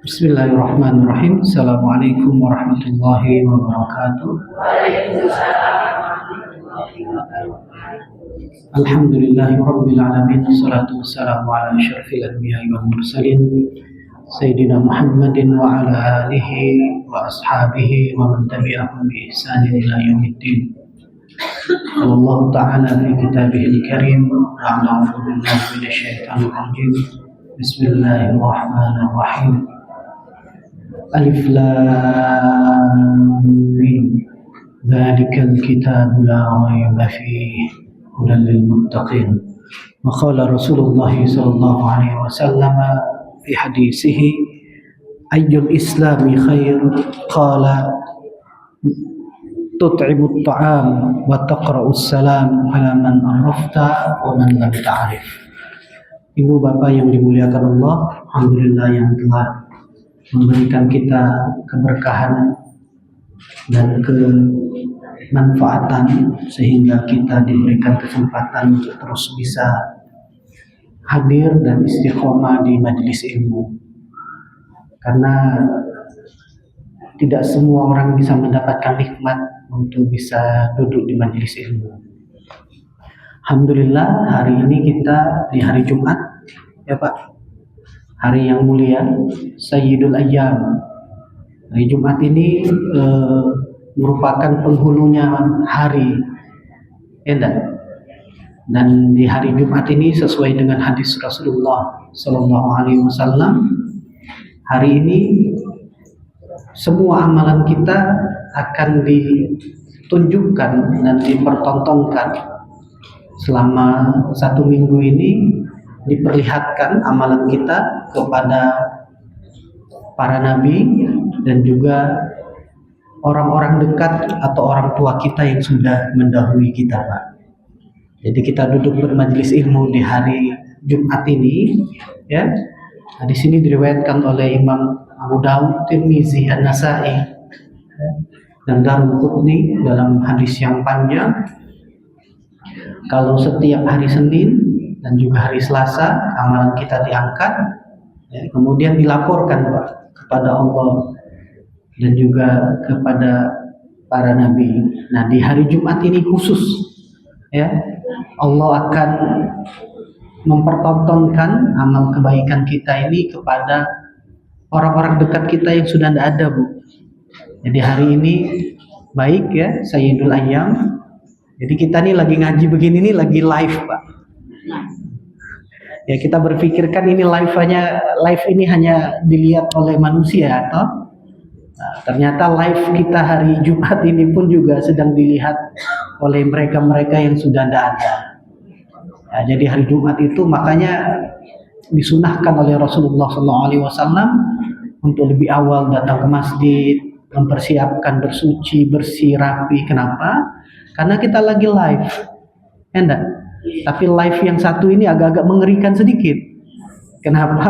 Bismillahirrahmanirrahim. Assalamualaikum warahmatullahi wabarakatuh. Alhamdulillahi rabbil alamin. Assalatu wassalamu ala asyrafil anbiya'i wal mursalin Sayyidina Muhammadin wa ala alihi wa ashabihi wa man tabi'ahum bi ihsanin ila yaumiddin. Allah Ta'ala fi kitabihil karim. A'udzu billahi minasyaitonir rajim. Bismillahirrahmanirrahim. Alif Lam Mim. Dzalikal kitabu la raiba fihi hudan lil muttaqin. Wa qala Rasulullah sallallahu alaihi wasallam fi hadisihi ayyul islami khair qala tut'ibut ta'am wa taqra'us salam ala man arafta wa man lam ta'rif. Ibu bapak yang dimuliakan Allah, alhamdulillah yang telah memberikan kita keberkahan dan kemanfaatan sehingga kita diberikan kesempatan untuk terus bisa hadir dan istiqomah di majelis ilmu. Karena tidak semua orang bisa mendapatkan nikmat untuk bisa duduk di majelis ilmu. Alhamdulillah hari ini kita di hari Jumat, ya Pak, hari yang mulia, Sayyidul Ayyam. Hari Jumat ini merupakan penghulunya hari, dan di hari Jumat ini sesuai dengan hadis Rasulullah Sallallahu Alaihi Wasallam, hari ini semua amalan kita akan ditunjukkan dan dipertontonkan. Selama 1 minggu ini diperlihatkan amalan kita kepada para nabi dan juga orang-orang dekat atau orang tua kita yang sudah mendahului kita, Pak. Jadi kita duduk bermajelis ilmu di hari Jumat ini, ya. Nah, di sini diriwayatkan oleh Imam Abu Dawud, Tirmizi, An-Nasa'i, dan Daruqutni dalam hadis yang panjang. Kalau setiap hari Senin dan juga hari Selasa amalan kita diangkat, ya, kemudian dilaporkan, Pak, kepada Allah dan juga kepada para nabi. Nah, di hari Jumat ini khusus, ya, Allah akan mempertontonkan amal kebaikan kita ini kepada orang-orang dekat kita yang sudah tidak ada, Bu. Jadi hari ini baik, ya, Sayyidul Ayyam. Jadi kita nih lagi ngaji begini nih lagi live, Pak. Ya, kita berpikirkan ini live ini hanya dilihat oleh manusia, atau ternyata live kita hari Jumat ini pun juga sedang dilihat oleh mereka-mereka yang sudah tidak ada. Ya, jadi hari Jumat itu makanya disunahkan oleh Rasulullah SAW untuk lebih awal datang ke masjid, mempersiapkan bersuci, bersih, rapi. Kenapa? Karena kita lagi live, enggak? Tapi live yang satu ini agak-agak mengerikan sedikit. Kenapa?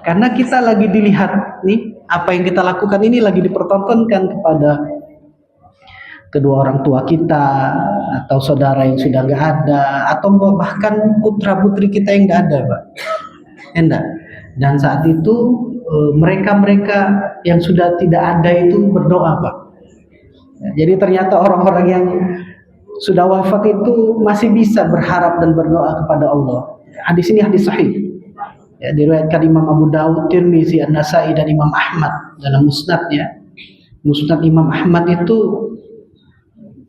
Karena kita lagi dilihat nih, apa yang kita lakukan ini lagi dipertontonkan kepada kedua orang tua kita, atau saudara yang sudah nggak ada, atau bahkan putra putri kita yang nggak ada, Pak. Enggak? Dan saat itu mereka-mereka yang sudah tidak ada itu berdoa, Pak. Jadi ternyata orang-orang yang sudah wafat itu masih bisa berharap dan berdoa kepada Allah. Hadis ini hadis sahih. Ya, diriwayatkan Imam Abu Dawud, Tirmizi, An-Nasa'i, dan Imam Ahmad dalam musnadnya. Musnad Imam Ahmad itu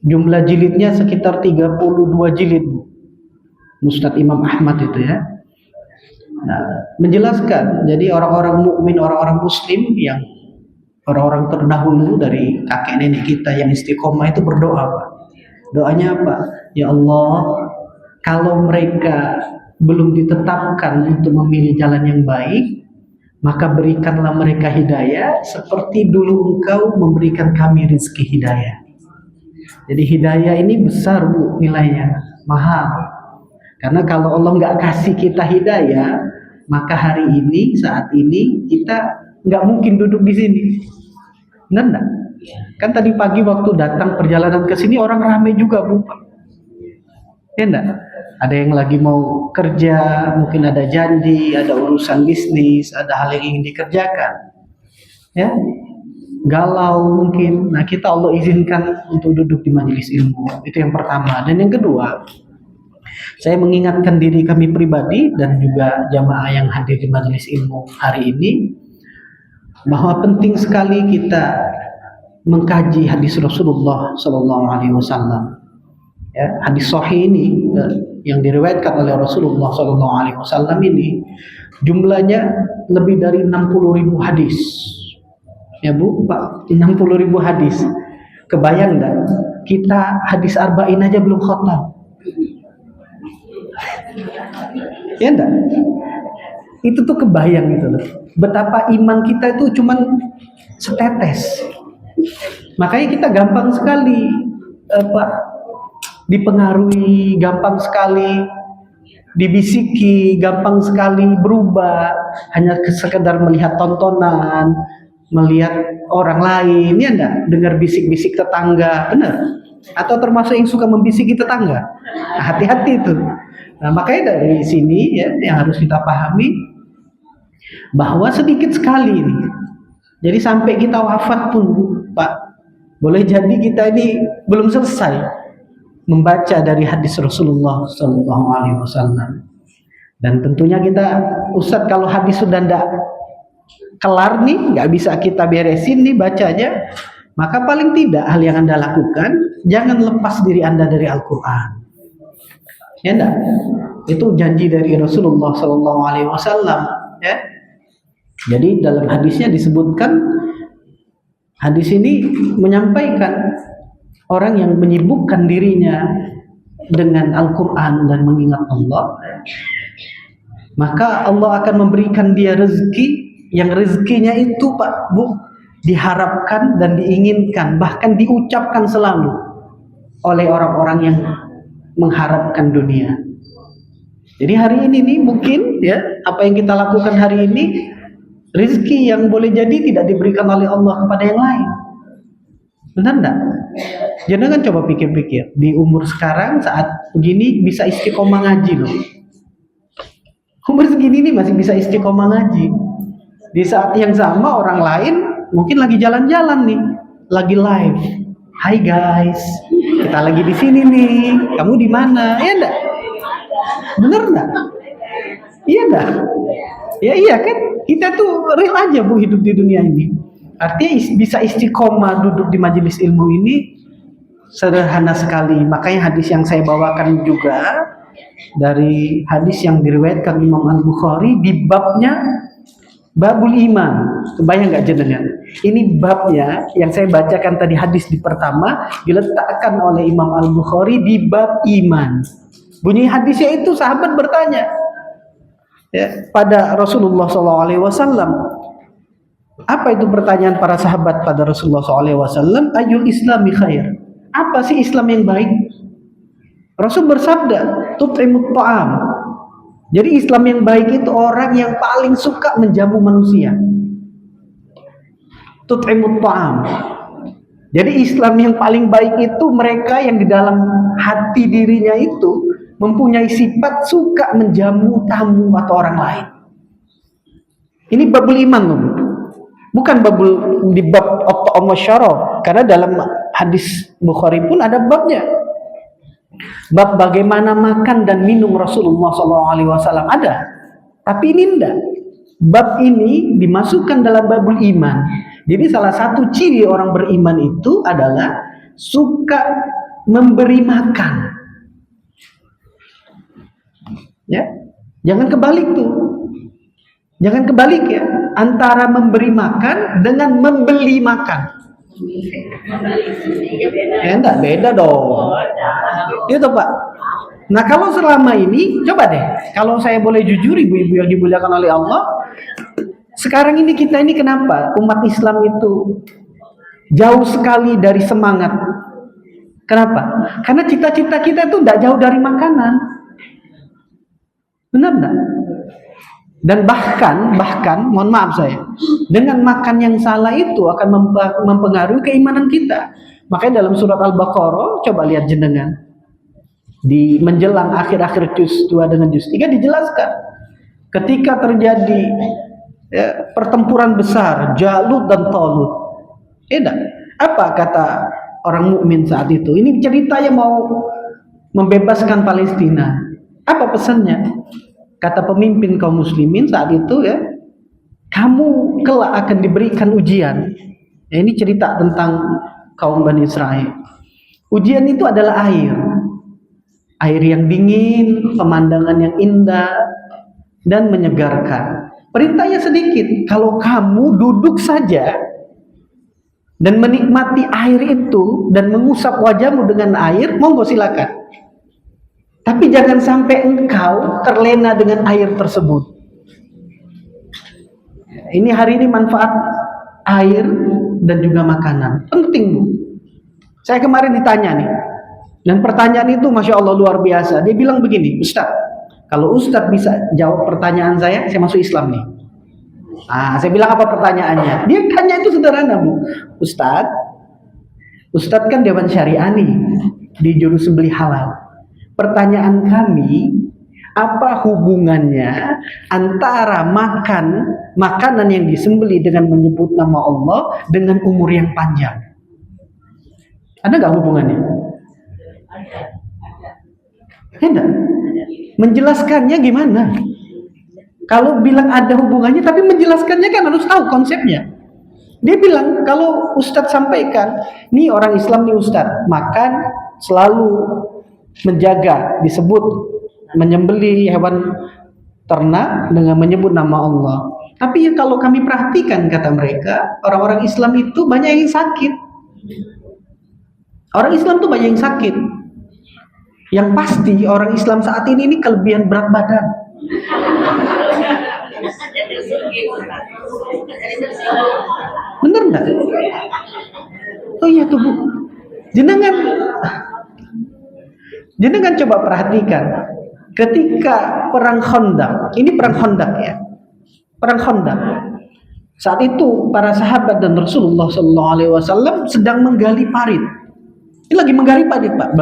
jumlah jilidnya sekitar 32 jilid. Musnad Imam Ahmad itu, ya. Nah, menjelaskan jadi orang-orang mukmin, orang-orang muslim yang orang-orang terdahulu dari kakek nenek kita yang istiqomah itu berdoa, Pak. Doanya apa? Ya Allah, kalau mereka belum ditetapkan untuk memilih jalan yang baik, maka berikanlah mereka hidayah seperti dulu Engkau memberikan kami rezeki hidayah. Jadi hidayah ini besar, Bu, nilainya mahal. Karena kalau Allah nggak kasih kita hidayah, maka hari ini, saat ini kita nggak mungkin duduk di sini. Benar? Kan tadi pagi waktu datang perjalanan ke sini orang ramai juga, Bu. Ya enggak? Ada yang lagi mau kerja, mungkin ada janji, ada urusan bisnis, ada hal yang ingin dikerjakan. ya, galau mungkin. Nah, kita Allah izinkan untuk duduk di majelis ilmu. Itu yang pertama. Dan yang kedua, saya mengingatkan diri kami pribadi dan juga jamaah yang hadir di majelis ilmu hari ini bahwa penting sekali kita mengkaji hadis Rasulullah Sallallahu Alaihi Wasallam. Ya, hadis sahih ini yang diriwayatkan oleh Rasulullah Sallallahu Alaihi Wasallam ini jumlahnya lebih dari 60.000 hadis. Ya Bu, Pak, 60.000 hadis. Kebayang enggak? Kita hadis arba'in aja belum khatam. Ya enggak? Itu tuh kebayang gitu loh. Betapa iman kita itu cuman setetes. Makanya kita gampang sekali dipengaruhi, gampang sekali dibisiki, gampang sekali berubah hanya sekedar melihat tontonan, melihat orang lain, ya enggak? Dengar bisik-bisik tetangga, benar? Atau termasuk yang suka membisiki tetangga? Nah, hati-hati itu. Nah, makanya dari sini ya yang harus kita pahami bahwa sedikit sekali ini. Jadi sampai kita wafat pun, Pak, boleh jadi kita ini belum selesai membaca dari hadis Rasulullah Sallallahu Alaihi Wasallam. Dan tentunya kita, Ustadz, kalau hadis sudah ndak kelar nih, nggak bisa kita beresin nih bacanya, maka paling tidak hal yang Anda lakukan, jangan lepas diri Anda dari Al-Quran. Ya enggak? Itu janji dari Rasulullah Sallallahu Alaihi Wasallam. Ya. Jadi dalam hadisnya disebutkan, hadis ini menyampaikan orang yang menyibukkan dirinya dengan Al-Quran dan mengingat Allah, maka Allah akan memberikan dia rezeki yang rezekinya itu, Pak, Bu, diharapkan dan diinginkan, bahkan diucapkan selalu oleh orang-orang yang mengharapkan dunia. Jadi hari ini nih mungkin ya apa yang kita lakukan hari ini, rezeki yang boleh jadi tidak diberikan oleh Allah kepada yang lain. Benar enggak? Jangan coba pikir-pikir, di umur sekarang saat begini bisa istiqomah ngaji loh. Umur segini nih masih bisa istiqomah ngaji. Di saat yang sama orang lain mungkin lagi jalan-jalan nih, lagi live. Hai guys, kita lagi di sini nih. Kamu di mana? Ya enggak? Bener enggak? Iya enggak? Ya iya kan? Kita tuh real aja Bu hidup di dunia ini. Artinya bisa istiqomah duduk di majelis ilmu ini sederhana sekali. Makanya hadis yang saya bawakan juga dari hadis yang diriwayatkan Imam Al-Bukhari di babnya Babul Iman. Kebayang nggak jenengan? Ini babnya yang saya bacakan tadi hadis di pertama diletakkan oleh Imam Al-Bukhari di bab iman. Bunyi hadisnya itu sahabat bertanya ya, pada Rasulullah SAW. Apa itu pertanyaan para sahabat pada Rasulullah SAW? Ayul Islami khair. Apa sih Islam yang baik? Rasul bersabda, tut'imut ta'am. Jadi Islam yang baik itu orang yang paling suka menjamu manusia. Tut'imut ta'am. Jadi Islam yang paling baik itu mereka yang di dalam hati dirinya itu mempunyai sifat suka menjamu tamu atau orang lain. Ini babul iman loh. Bukan babul di bab at-ta'am wasyarab, karena dalam hadis Bukhari pun ada babnya. Bab bagaimana makan dan minum Rasulullah SAW ada. Tapi ini enggak. Bab ini dimasukkan dalam babul iman. Jadi salah satu ciri orang beriman itu adalah suka memberi makan. Ya, jangan kebalik tuh. Jangan kebalik ya, antara memberi makan dengan membeli makan. Enggak, beda dong. Itu Pak. Nah kalau selama ini, coba deh, kalau saya boleh jujur ibu-ibu yang dimuliakan oleh Allah, sekarang ini kita ini kenapa umat Islam itu jauh sekali dari semangat? Kenapa? Karena cita-cita kita itu tidak jauh dari makanan. Benar enggak? Dan bahkan, mohon maaf saya, dengan makan yang salah itu akan mempengaruhi keimanan kita. Makanya dalam surat Al-Baqarah, coba lihat jenengan, di menjelang akhir-akhir juz 2 dengan juz 3 dijelaskan, ketika terjadi ya, pertempuran besar Jalut dan Talut. Tidak. Apa kata orang mukmin saat itu? Ini cerita yang mau membebaskan Palestina. Apa pesannya? Kata pemimpin kaum muslimin saat itu, ya, kamu kelak akan diberikan ujian. Ya, ini cerita tentang kaum Bani Israel. Ujian itu adalah air. Air yang dingin, pemandangan yang indah dan menyegarkan. Perintahnya sedikit, kalau kamu duduk saja dan menikmati air itu dan mengusap wajahmu dengan air, monggo silakan. Tapi jangan sampai engkau terlena dengan air tersebut. Ini hari ini manfaat air dan juga makanan. Penting, Bu. Saya kemarin ditanya nih. Dan pertanyaan itu Masya Allah luar biasa. Dia bilang begini, Ustaz, kalau Ustaz bisa jawab pertanyaan saya masuk Islam nih. Saya bilang apa pertanyaannya? Dia tanya itu sederhana, Bu. Ustaz kan Dewan Syariah nih, di juru sembelih halal. Pertanyaan kami, apa hubungannya antara makanan yang disembelih dengan menyebut nama Allah dengan umur yang panjang? Ada nggak hubungannya? Ada. Menjelaskannya gimana? Kalau bilang ada hubungannya, tapi menjelaskannya kan harus tahu konsepnya. Dia bilang, kalau Ustadz sampaikan, nih orang Islam nih Ustadz, makan selalu menjaga, disebut menyembelih hewan ternak dengan menyebut nama Allah. Tapi kalau kami perhatikan, kata mereka, orang-orang Islam itu banyak yang sakit. Orang Islam itu banyak yang sakit. Yang pasti orang Islam saat ini kelebihan berat badan. Bener nggak? Oh iya tuh, Bu. Jenengan coba perhatikan. Ketika perang Khandaq, ini perang Khandaq ya. Perang Khandaq. Saat itu para sahabat dan Rasulullah SAW sedang menggali parit. Ini lagi menggali parit, Pak.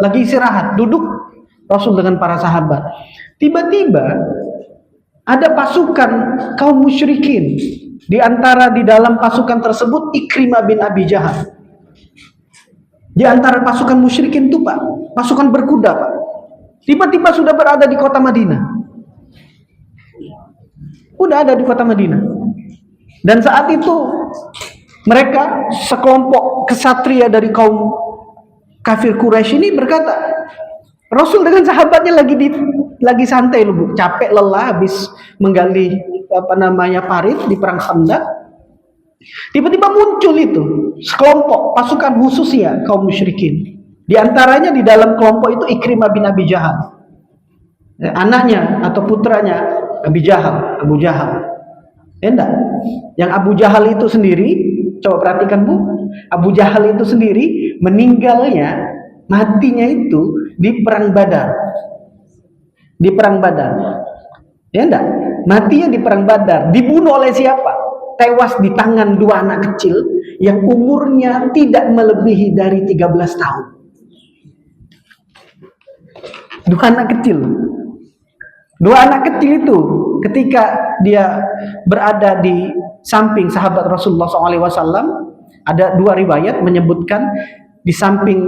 Lagi istirahat, duduk Rasul dengan para sahabat. Tiba-tiba ada pasukan kaum musyrikin. Di antara di dalam pasukan tersebut Ikrimah bin Abi Jahal. Di antara pasukan musyrikin itu, Pak, pasukan berkuda, Pak. Tiba-tiba sudah berada di kota Madinah. Udah ada di kota Madinah. Dan saat itu mereka sekelompok kesatria dari kaum kafir Quraisy ini berkata, Rasul dengan sahabatnya lagi santai loh, Bu. Capek lelah habis menggali parit di perang Khandaq. Tiba-tiba muncul itu sekelompok pasukan khusus ya kaum musyrikin. Di antaranya di dalam kelompok itu Ikrimah bin Abi Jahal. Anaknya atau putranya Abu Jahal. Enggak. Yang Abu Jahal itu sendiri, coba perhatikan, Bu. Abu Jahal itu sendiri matinya itu di perang Badar. Di perang Badar. Ya enggak? Matinya di perang Badar. Dibunuh oleh siapa? Tewas di tangan dua anak kecil yang umurnya tidak melebihi dari 13 tahun. Dua anak kecil itu ketika dia berada di samping sahabat Rasulullah SAW, ada dua riwayat menyebutkan di samping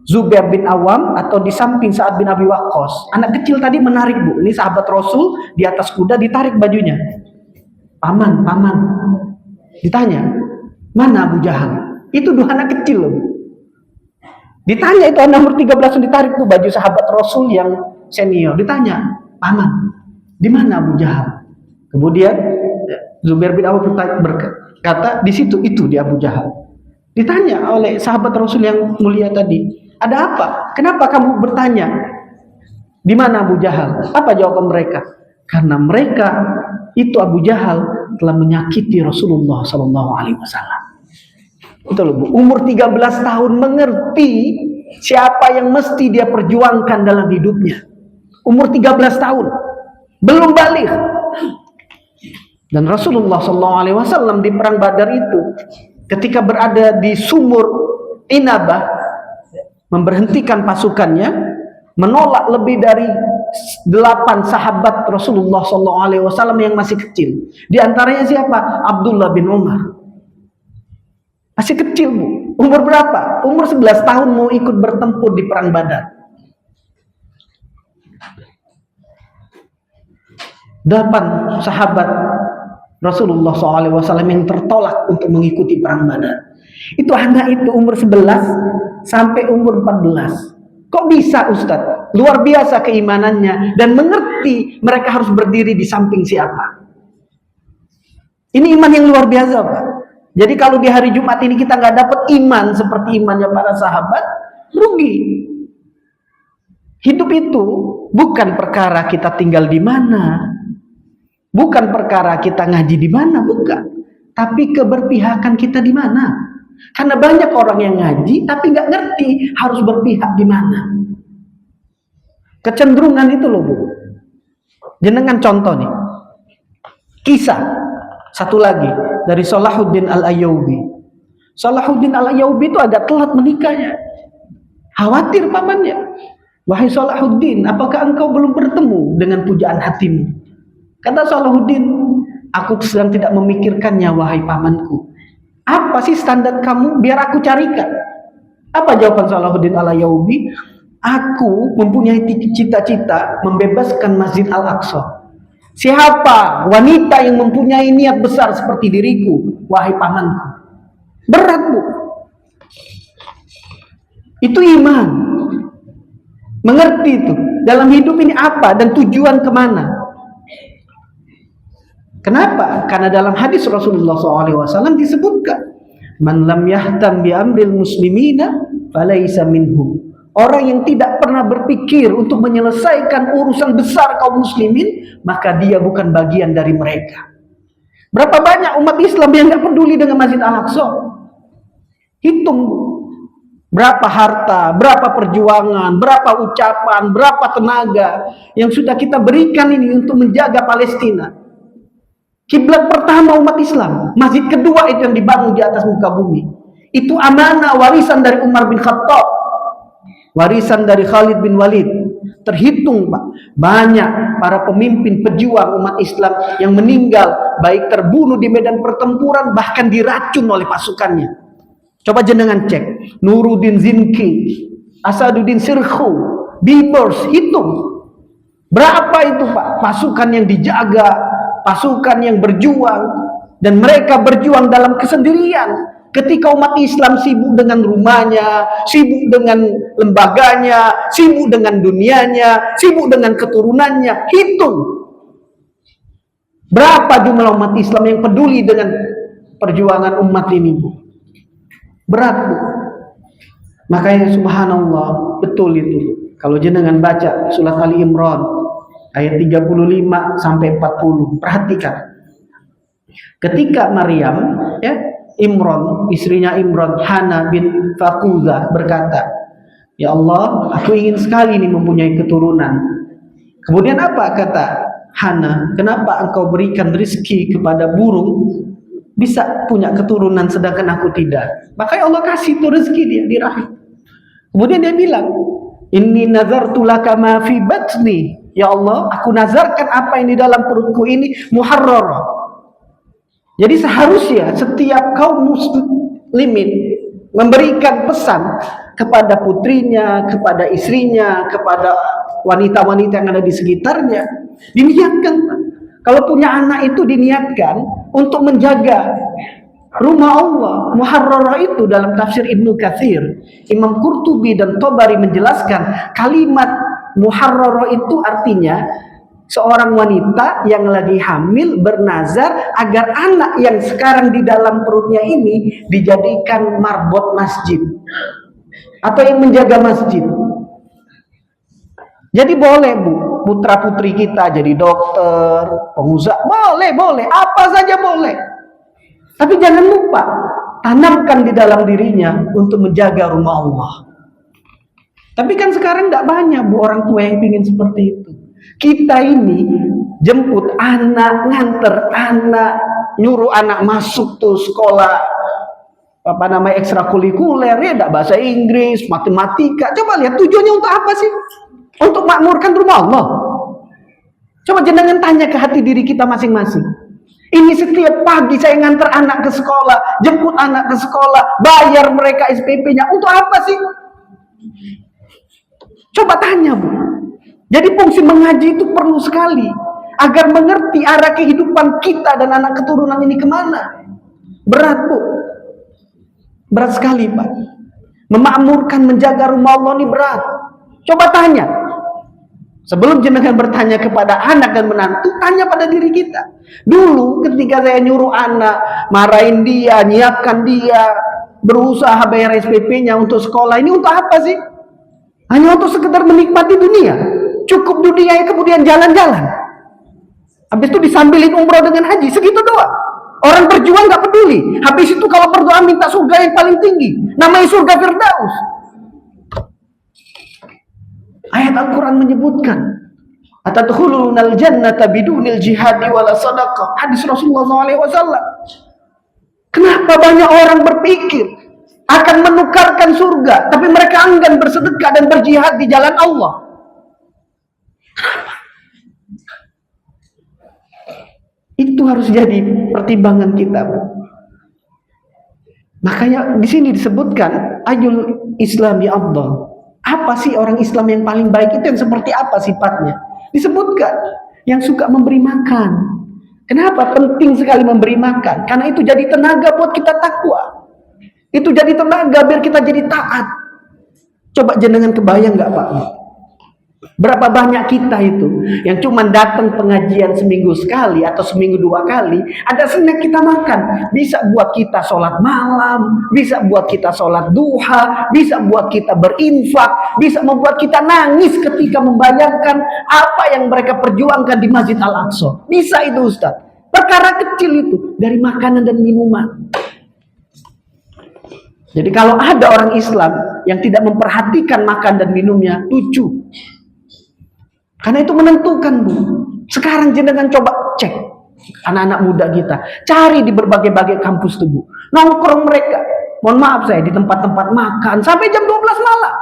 Zubair bin Awam atau di samping Sa'ad bin Abi Waqqas. Anak kecil tadi menarik, Bu. Ini sahabat Rasul di atas kuda, ditarik bajunya. Paman. Ditanya, mana Abu Jahal? Itu dua anak kecil loh. Ditanya itu anak umur 13 ditarik tuh baju sahabat Rasul yang senior. Ditanya, paman, di mana Abu Jahal? Kemudian Zubair bin Awam berkata, di situ, itu di Abu Jahal. Ditanya oleh sahabat Rasul yang mulia tadi, ada apa? Kenapa kamu bertanya? Di mana Abu Jahal? Apa jawaban mereka? Karena mereka itu Abu Jahal telah menyakiti Rasulullah SAW. Itu loh, Bu. Umur 13 tahun mengerti siapa yang mesti dia perjuangkan dalam hidupnya. Umur 13 tahun, belum balik. Dan Rasulullah SAW di perang Badar itu, ketika berada di sumur Inabah, memberhentikan pasukannya, menolak lebih dari 8 sahabat Rasulullah SAW yang masih kecil. Di antaranya siapa? Abdullah bin Umar. Masih kecil, Bu. Umur berapa? Umur 11 tahun mau ikut bertempur di perang Badar. 8 sahabat Rasulullah SAW yang tertolak untuk mengikuti perang Badar. Itu anak itu umur 11 sampai umur 14. Kok bisa, Ustadz? Luar biasa keimanannya dan mengerti mereka harus berdiri di samping siapa. Ini iman yang luar biasa, Pak. Jadi kalau di hari Jumat ini kita nggak dapat iman seperti imannya para sahabat, rugi. Hidup itu bukan perkara kita tinggal di mana, bukan perkara kita ngaji di mana, bukan. Tapi keberpihakan kita di mana. Karena banyak orang yang ngaji tapi nggak ngerti harus berpihak di mana. Kecenderungan itu loh, Bu. Jenengan contoh nih. Kisah satu lagi dari Salahuddin Al-Ayyubi. Salahuddin Al-Ayyubi itu agak telat menikahnya. Khawatir pamannya. Wahai Salahuddin, apakah engkau belum bertemu dengan pujaan hatimu? Kata Salahuddin, aku sedang tidak memikirkannya, wahai pamanku. Apa sih standar kamu? Biar aku carikan. Apa jawaban Salahuddin Al-Ayyubi? Aku mempunyai cita-cita membebaskan Masjid Al-Aqsa. Siapa wanita yang mempunyai niat besar seperti diriku, wahai pamanku? Berat, Bu. Itu iman. Mengerti itu. Dalam hidup ini apa dan tujuan kemana. Kenapa? Karena dalam hadis Rasulullah SAW disebutkan, man lam yahtam bi amril muslimina falaysa minhum. Orang yang tidak pernah berpikir untuk menyelesaikan urusan besar kaum muslimin, maka dia bukan bagian dari mereka. Berapa banyak umat Islam yang tidak peduli dengan Masjid Al-Aqsa? Hitung, berapa harta, berapa perjuangan, berapa ucapan, berapa tenaga yang sudah kita berikan ini untuk menjaga Palestina. Kiblat pertama umat Islam, masjid kedua itu yang dibangun di atas muka bumi. Itu amanah warisan dari Umar bin Khattab, warisan dari Khalid bin Walid. Terhitung, Pak, banyak para pemimpin pejuang umat Islam yang meninggal, baik terbunuh di medan pertempuran, bahkan diracun oleh pasukannya. Coba jenengan cek, Nuruddin Zinki, Asaduddin Sirkhu, Bibers, hitung. Berapa itu, Pak, pasukan yang dijaga, pasukan yang berjuang, dan mereka berjuang dalam kesendirian. Ketika umat Islam sibuk dengan rumahnya, sibuk dengan lembaganya, sibuk dengan dunianya, sibuk dengan keturunannya, hitung berapa jumlah umat Islam yang peduli dengan perjuangan umat ini, Bu. Berat, Bu. Makanya subhanallah, betul itu. Kalau jenengan baca surat Ali Imran ayat 35 sampai 40, perhatikan. Ketika Maryam, ya, Imran, istrinya Imran, Hana bin Fakuza berkata, ya Allah, aku ingin sekali nih mempunyai keturunan. Kemudian apa kata Hana? Kenapa engkau berikan rezeki kepada burung bisa punya keturunan sedangkan aku tidak? Makanya Allah kasih itu rezeki dia di rahim. Kemudian dia bilang, inni nazartu laka ma fi batni. Ya Allah, aku nazarkan apa yang di dalam perutku ini muharrara. Jadi seharusnya setiap kaum muslimin memberikan pesan kepada putrinya, kepada istrinya, kepada wanita-wanita yang ada di sekitarnya. Diniatkan, kalau punya anak itu diniatkan untuk menjaga rumah Allah. Muharrara itu dalam tafsir Ibnu Katsir, Imam Qurtubi dan Tabari menjelaskan kalimat muharrara itu artinya seorang wanita yang lagi hamil bernazar agar anak yang sekarang di dalam perutnya ini dijadikan marbot masjid atau yang menjaga masjid. Jadi boleh, Bu, putra putri kita jadi dokter, pengusaha, boleh, apa saja boleh. Tapi jangan lupa tanamkan di dalam dirinya untuk menjaga rumah Allah. Tapi kan sekarang tidak banyak, Bu, orang tua yang ingin seperti itu. Kita ini jemput anak, nganter anak, nyuruh anak masuk tuh sekolah apa namanya ekstrakurikuler, ya enggak bahasa Inggris, matematika. Coba lihat tujuannya untuk apa sih? Untuk makmurkan rumah Allah. Coba jenengan tanya ke hati diri kita masing-masing. Ini setiap pagi saya ngantar anak ke sekolah, jemput anak ke sekolah, bayar mereka SPP-nya. Untuk apa sih? Coba tanya, Bu. Jadi fungsi mengaji itu perlu sekali agar mengerti arah kehidupan kita dan anak keturunan ini kemana. Berat, Bu. Berat sekali, Pak. Memakmurkan, menjaga rumah Allah ini berat. Coba tanya. Sebelum jenengan bertanya kepada anak dan menantu, tanya pada diri kita. Dulu ketika saya nyuruh anak, marahin dia, nyiapkan dia, berusaha bayar SPP-nya untuk sekolah, ini untuk apa sih? Hanya untuk sekedar menikmati dunia. Cukup dunia, kemudian jalan-jalan. Habis itu disambilin umroh dengan haji, segitu doang. Orang berjuang gak peduli. Habis itu kalau berdoa minta surga yang paling tinggi, namanya surga Firdaus. Ayat Al-Quran menyebutkan, atadkhulunal jannata bidunil jihadi wala sadaqah. Hadis Rasulullah SAW. Kenapa banyak orang berpikir akan menukarkan surga, tapi mereka enggan bersedekah dan berjihad di jalan Allah? Kenapa? Itu harus jadi pertimbangan kita. Makanya di sini disebutkan ayul islami afdal. Apa sih orang Islam yang paling baik itu, yang seperti apa sifatnya? Disebutkan yang suka memberi makan. Kenapa penting sekali memberi makan? Karena itu jadi tenaga buat kita takwa. Itu jadi tenaga biar kita jadi taat. Coba jenengan kebayang nggak, Pak? Berapa banyak kita itu yang cuma datang pengajian seminggu sekali atau seminggu 2 kali, ada snack kita makan. Bisa buat kita sholat malam, bisa buat kita sholat duha, bisa buat kita berinfak, bisa membuat kita nangis ketika membayangkan apa yang mereka perjuangkan di Masjid Al-Aqsa. Bisa itu, Ustaz. Perkara kecil itu dari makanan dan minuman. Jadi kalau ada orang Islam yang tidak memperhatikan makan dan minumnya, lucu. Karena itu menentukan, Bu. Sekarang jenengan coba cek anak-anak muda kita, cari di berbagai-bagai kampus tuh, Bu. Nongkrong mereka, mohon maaf saya, di tempat-tempat makan sampai jam 12 malam.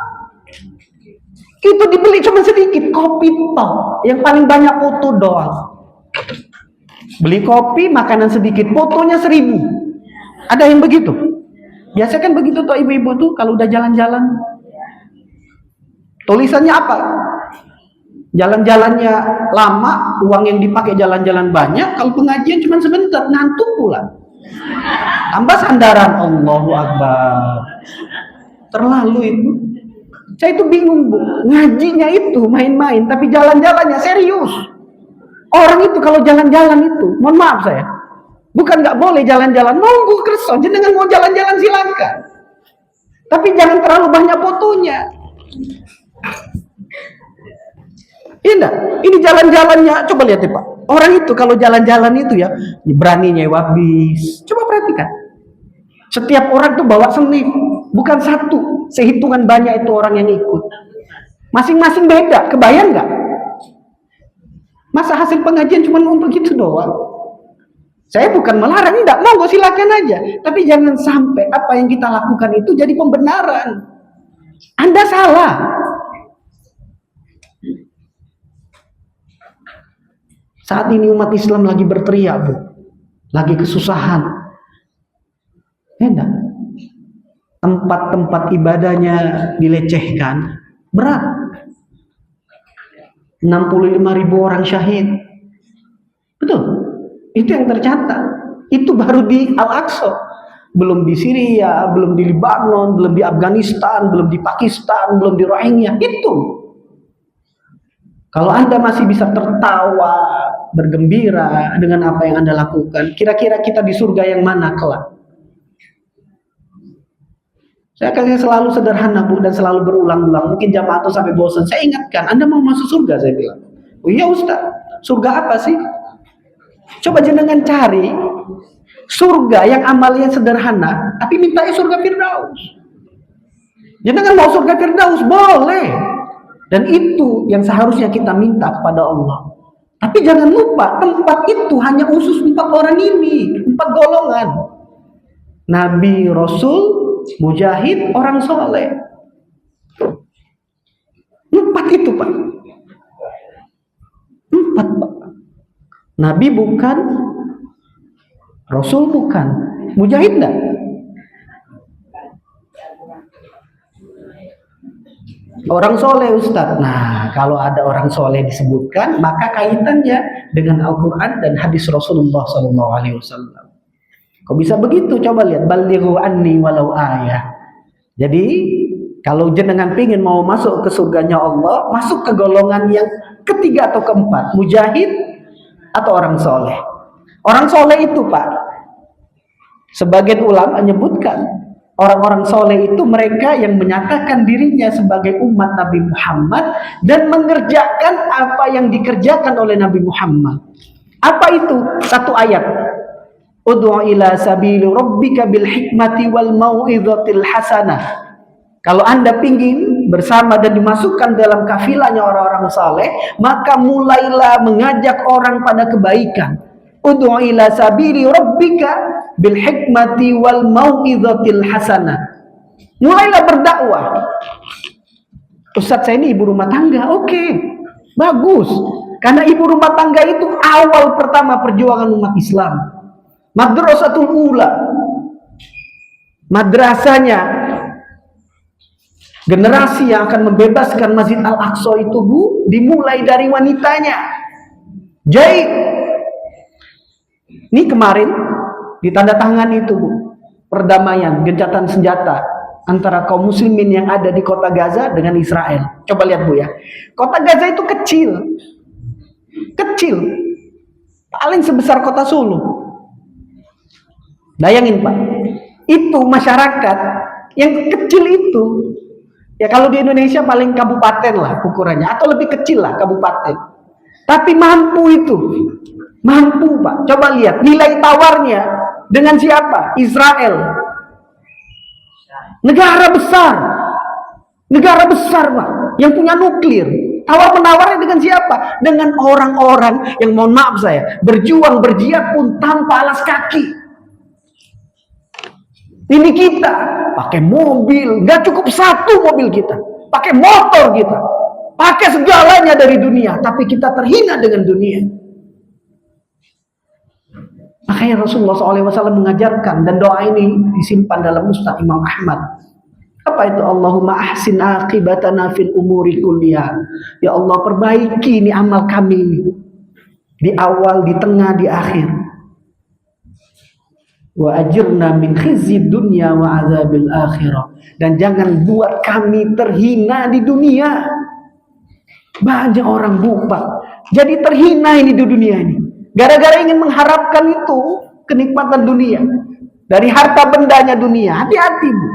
Itu dibeli cuma sedikit, kopi toh, yang paling banyak foto doang. Beli kopi, makanan sedikit, fotonya 1000. Ada yang begitu? Biasa kan begitu tuh ibu-ibu tuh kalau udah jalan-jalan. Tulisannya apa? Jalan-jalannya lama, uang yang dipakai jalan-jalan banyak, kalau pengajian cuma sebentar, ngantuk pula. Tambah sandaran, Allahu Akbar. Terlalu itu. Saya itu bingung, Bu. Ngajinya itu main-main, tapi jalan-jalannya serius. Orang itu kalau jalan-jalan itu, mohon maaf saya, bukan nggak boleh jalan-jalan, monggo kerso, jenengan mau jalan-jalan silakan. Tapi jangan terlalu banyak fotonya. Ini jalan-jalannya, coba lihat ya Pak. Orang itu kalau jalan-jalan itu ya, berani nyewa bis. Coba perhatikan. Setiap orang tuh bawa snack, bukan satu. Sehitungan banyak itu orang yang ikut. Masing-masing beda, kebayang nggak? Masa hasil pengajian cuma untuk gitu doang? Saya bukan melarang, enggak, monggo silakan aja. Tapi jangan sampai apa yang kita lakukan itu jadi pembenaran. Anda salah. Saat ini umat Islam lagi berteriak, Bu. Lagi kesusahan. Enggak. Tempat-tempat ibadahnya dilecehkan. Berat. 65.000 orang syahid. Betul. Itu yang tercatat. Itu baru di Al-Aqsa. Belum di Syria, belum di Lebanon, belum di Afghanistan, belum di Pakistan, belum di Rohingya. Itu. Kalau Anda masih bisa tertawa, bergembira dengan apa yang Anda lakukan, kira-kira kita di surga yang mana kelak? Saya akan selalu sederhana, Bu, dan selalu berulang-ulang. Mungkin jamaah itu sampai bosan. Saya ingatkan, Anda mau masuk surga, saya bilang. Oh iya Ustaz, surga apa sih? Coba jenengan cari surga yang amalnya sederhana, tapi mintanya surga Firdaus. Jenengan mau surga Firdaus, boleh. Dan itu yang seharusnya kita minta kepada Allah. Tapi jangan lupa, tempat itu hanya khusus 4 orang ini, 4 golongan. Nabi, Rasul, Mujahid, orang soleh. 4 itu Pak. 4 Pak. Nabi bukan, Rasul bukan, mujahid enggak? Orang soleh Ustaz. Nah, kalau ada orang soleh disebutkan, maka kaitannya dengan Al-Quran dan hadis Rasulullah SAW. Kok bisa begitu? Coba lihat. Balighu anni walau ayah. Jadi, kalau jenengan pingin mau masuk ke surganya Allah, masuk ke golongan yang ketiga atau keempat. Mujahid atau orang soleh. Orang soleh itu Pak, sebagian ulama menyebutkan, orang-orang soleh itu mereka yang menyatakan dirinya sebagai umat Nabi Muhammad dan mengerjakan apa yang dikerjakan oleh Nabi Muhammad. Apa itu? Satu ayat. Ud'u ila sabili rabbika bil hikmati wal mau'izatil hasanah. Kalau Anda pingin bersama dan dimasukkan dalam kafilahnya orang-orang saleh, maka mulailah mengajak orang pada kebaikan. Ud'u ila sabili rabbika bil hikmati wal mau'izatil hasanah. Mulailah berdakwah. Ustaz, saya ini ibu rumah tangga. Oke, bagus. Karena ibu rumah tangga itu awal pertama perjuangan umat Islam. Madrasatul ula. Madrasahnya generasi yang akan membebaskan Masjid Al-Aqsa itu Bu, dimulai dari wanitanya. Jadi ini kemarin ditandatangan itu Bu, perdamaian, gencatan senjata antara kaum muslimin yang ada di kota Gaza dengan Israel. Coba lihat Bu ya. Kota Gaza itu kecil. Kecil. Paling sebesar kota Solo. Bayangin Pak. Itu masyarakat yang kecil itu. Ya kalau di Indonesia paling kabupaten lah ukurannya, atau lebih kecil lah kabupaten. Tapi mampu itu. Mampu Pak. Coba lihat nilai tawarnya dengan siapa? Israel. Negara besar. Negara besar Pak, yang punya nuklir. Tawar menawarnya dengan siapa? Dengan orang-orang yang, mohon maaf saya, berjuang berjihad pun tanpa alas kaki. Ini kita pakai mobil, nggak cukup satu mobil kita, pakai motor kita, pakai segalanya dari dunia, tapi kita terhina dengan dunia. Makanya Rasulullah SAW mengajarkan, dan doa ini disimpan dalam Musnad Imam Ahmad. Apa itu? Allahumma ahsin aqibatana fil umuri kulliyah. Ya Allah, perbaiki ini amal kami ini, di awal, di tengah, di akhir. Wa ajirna min khizyid dunya wa azabil akhirah. Dan jangan buat kami terhina di dunia. Banyak orang lupa, jadi terhina ini di dunia ini, gara-gara ingin mengharapkan itu kenikmatan dunia dari harta bendanya dunia. Hati-hati Bu.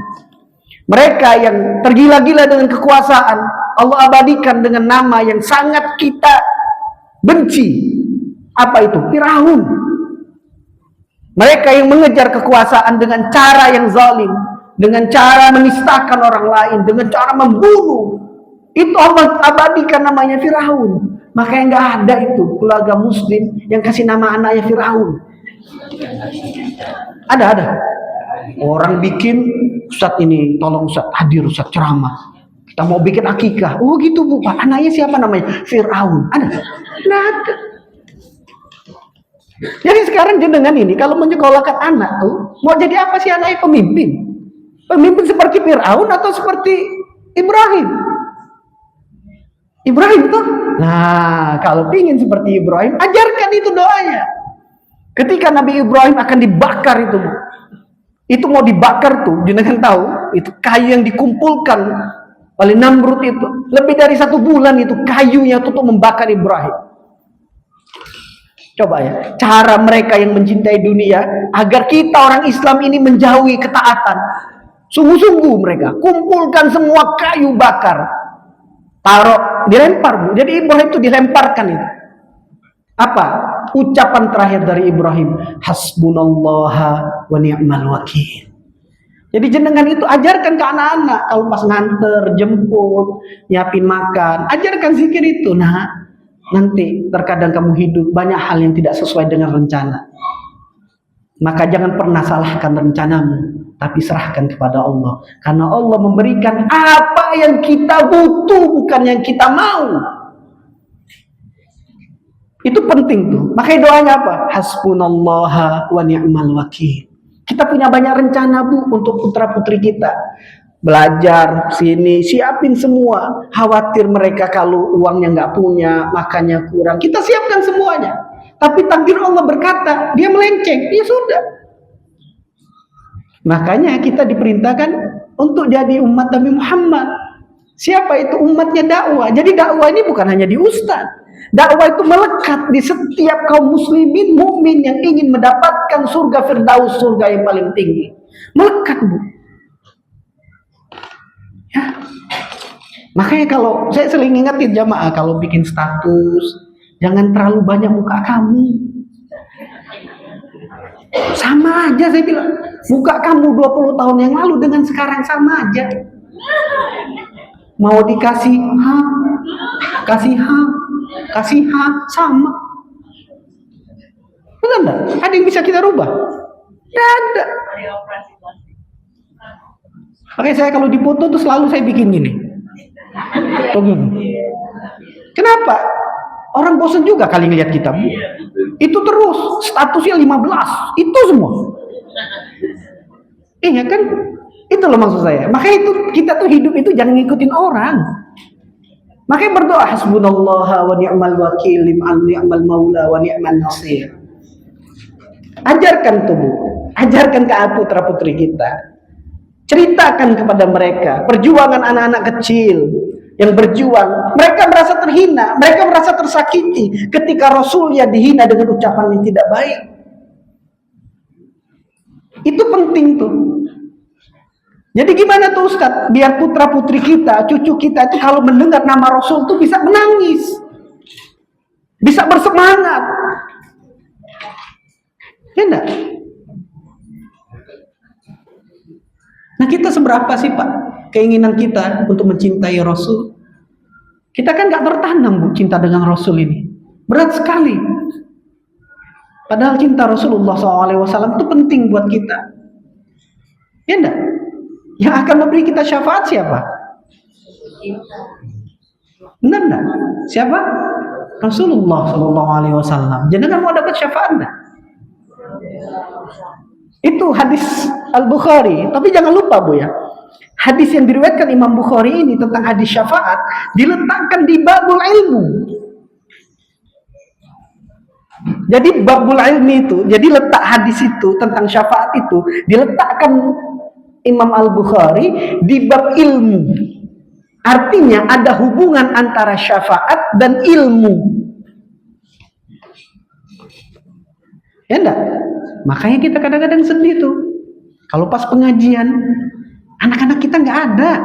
Mereka yang tergila-gila dengan kekuasaan, Allah abadikan dengan nama yang sangat kita benci. Apa itu? Firaun. Mereka yang mengejar kekuasaan dengan cara yang zalim, dengan cara menistakan orang lain, dengan cara membunuh. Itu Allah abadikan namanya Firaun. Makanya nggak ada itu keluarga muslim yang kasih nama anaknya Firaun. Ada. Orang bikin, Ustaz ini tolong Ustaz hadir Ustaz ceramah, kita mau bikin akikah. Oh gitu Bu, Pak. Anaknya siapa namanya? Firaun. Ada? Nggak ada. Jadi sekarang jenengan ini kalau menyekolahkan anak tuh, mau jadi apa sih anaknya? Pemimpin? Pemimpin seperti Firaun atau seperti Ibrahim? Ibrahim tuh. Nah, kalau ingin seperti Ibrahim, ajarkan itu doanya. Ketika Nabi Ibrahim akan dibakar itu, itu mau dibakar tuh, jenengan tahu, itu kayu yang dikumpulkan oleh Namrud itu, lebih dari 1 bulan itu kayunya tuh untuk membakar Ibrahim. Coba ya, cara mereka yang mencintai dunia agar kita orang Islam ini menjauhi ketaatan. Sungguh-sungguh mereka kumpulkan semua kayu bakar, taruh, dilempar Bu. Jadi Ibrahim itu dilemparkan itu. Apa ucapan terakhir dari Ibrahim? Hasbunallaha wa ni'mal wakil. Jadi jenengan itu ajarkan ke anak-anak, kalau pas nganter, jemput, nyiapin makan, ajarkan zikir itu. Nah, nanti terkadang kamu hidup banyak hal yang tidak sesuai dengan rencana, maka jangan pernah salahkan rencanamu. tapi serahkan kepada Allah. Karena Allah memberikan apa yang kita butuh, bukan yang kita mau. Itu penting tuh. Makanya doanya apa? Hasbunallaha wa ni'mal wakil. Kita punya banyak rencana, Bu, untuk putra-putri kita. Belajar sini, siapin semua. Khawatir mereka kalau uangnya nggak punya, makannya kurang. Kita siapkan semuanya. Tapi takdir Allah berkata, dia melenceng. Ya sudah. Makanya kita diperintahkan untuk jadi umat Nabi Muhammad. Siapa itu umatnya dakwah? Jadi dakwah ini bukan hanya di ustaz. Dakwah itu melekat di setiap kaum muslimin mukmin yang ingin mendapatkan surga Firdaus, surga yang paling tinggi. Melekat, Bu. Ya. Makanya kalau saya sering ingetin jamaah kalau bikin status, jangan terlalu banyak muka kamu. Sama aja saya bilang. Muka kamu 20 tahun yang lalu dengan sekarang sama aja. Mau dikasih kasih sama. Benar enggak? Ada yang bisa kita rubah? Tidak ada. Makanya saya kalau dipoto tuh selalu saya bikin gini. Kenapa? Orang bosan juga kali ngelihat kita. Itu terus statusnya 15, itu semua. Iya kan? Itu loh maksud saya. Makanya itu kita tuh hidup itu jangan ngikutin orang. Makanya berdoa hasbunallaha wa ni'mal wakil, ni'mal maula wa ni'man nasir. Ajarkan tubuh, ajarkan ke putra-putri kita. Ceritakan kepada mereka perjuangan anak-anak kecil yang berjuang. Mereka merasa terhina, mereka merasa tersakiti ketika Rasulnya dihina dengan ucapan yang tidak baik. Itu penting tuh. Jadi gimana tuh Ustaz? Biar putra-putri kita, cucu kita itu kalau mendengar nama Rasul tuh bisa menangis. Bisa bersemangat. Ya enggak? Nah kita seberapa sih Pak keinginan kita untuk mencintai Rasul? Kita kan gak tertanam, Bu, cinta dengan Rasul ini. Berat sekali. Padahal cinta Rasulullah SAW itu penting buat kita. Ya enggak? Yang akan memberi kita syafaat siapa? Benar enggak? Siapa? Rasulullah SAW. Jadi kan mau dapat syafaat enggak? Itu hadis Al-Bukhari. Tapi jangan lupa, Bu, ya. Hadis yang diriwayatkan Imam Bukhari ini tentang hadis syafaat diletakkan di babul ilmu. Jadi babul ilmi itu, jadi letak hadis itu tentang syafaat itu diletakkan Imam Al-Bukhari di bab ilmu. Artinya ada hubungan antara syafaat dan ilmu. Ya enggak? Makanya kita kadang-kadang sedih tuh. Kalau pas pengajian, anak-anak kita nggak ada.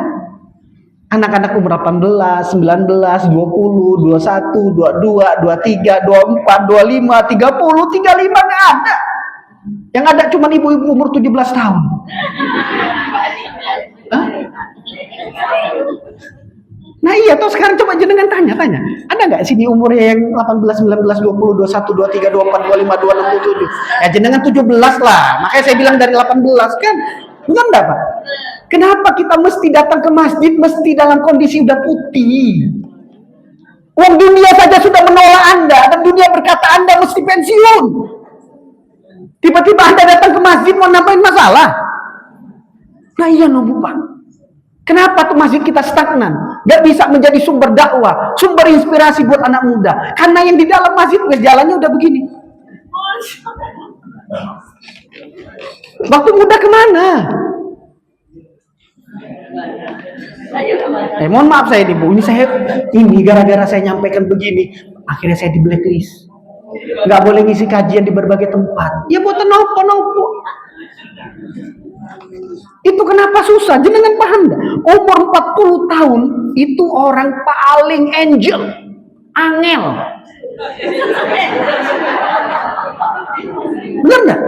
Anak-anak umur 18, 19, 20, 21, 22, 23, 24, 25, 30, 35 nggak ada. Yang ada cuma ibu-ibu umur 17 tahun. Hah? Nah iya, toh sekarang coba jenengan tanya. Ada nggak sini umurnya yang 18, 19, 20, 21, 23, 24, 25, 26, 27? Ya jenengan 17 lah. Makanya saya bilang dari 18 kan. Enggak enggak, Pak? Kenapa kita mesti datang ke masjid mesti dalam kondisi udah putih? Uang dunia saja sudah menolak Anda dan dunia berkata Anda mesti pensiun. Tiba-tiba Anda datang ke masjid mau nambahin masalah. Nah iya no, Bu, Pak. Kenapa tuh masjid kita stagnan? Gak bisa menjadi sumber dakwah, sumber inspirasi buat anak muda. Karena yang di dalam masjid jalannya udah begini. Waktu muda kemana? Mohon maaf saya nih, Bu. Ini gara-gara saya nyampaikan begini, akhirnya saya di blacklist. Gak boleh ngisi kajian di berbagai tempat. Ya buat nopo. Itu kenapa susah? Jenengan paham gak? Umur 40 tahun itu orang paling angel. Benar gak?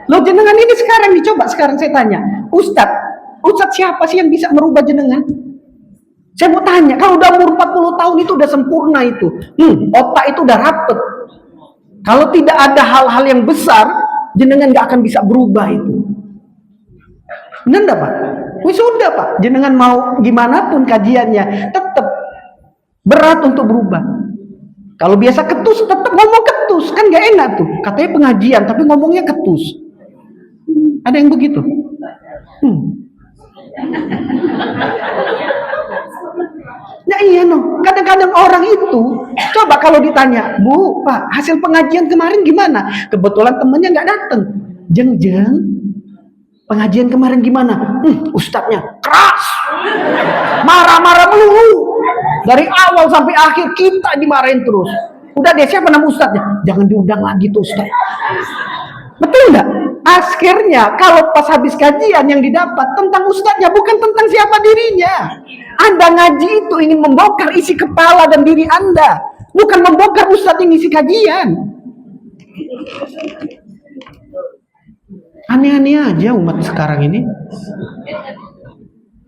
Loh jenengan ini sekarang dicoba, sekarang saya tanya, Ustadz siapa sih yang bisa merubah jenengan? Saya mau tanya, kalau udah umur 40 tahun itu udah sempurna itu. Otak itu udah rapet. Kalau tidak ada hal-hal yang besar, jenengan gak akan bisa berubah itu. Benar enggak Pak? Wis sudah Pak, jenengan mau gimana pun kajiannya tetap berat untuk berubah. Kalau biasa ketus tetap ngomong ketus, kan gak enak tuh. Katanya pengajian tapi ngomongnya ketus. Ada yang begitu? Ya iya no, kadang-kadang orang itu coba kalau ditanya, Bu, Pak, hasil pengajian kemarin gimana? Kebetulan temennya nggak datang. Jeng, pengajian kemarin gimana? Ustadznya keras, marah-marah melulu. Dari awal sampai akhir kita dimarahin terus. Udah deh, siapa nama ustadznya? Jangan diundang lagi tuh ustadz. Betul nggak? Akhirnya kalau pas habis kajian yang didapat tentang ustadznya, bukan tentang siapa dirinya. Anda ngaji itu ingin membongkar isi kepala dan diri Anda, bukan membongkar ustadz yang isi kajian. Aneh-aneh aja umat sekarang ini.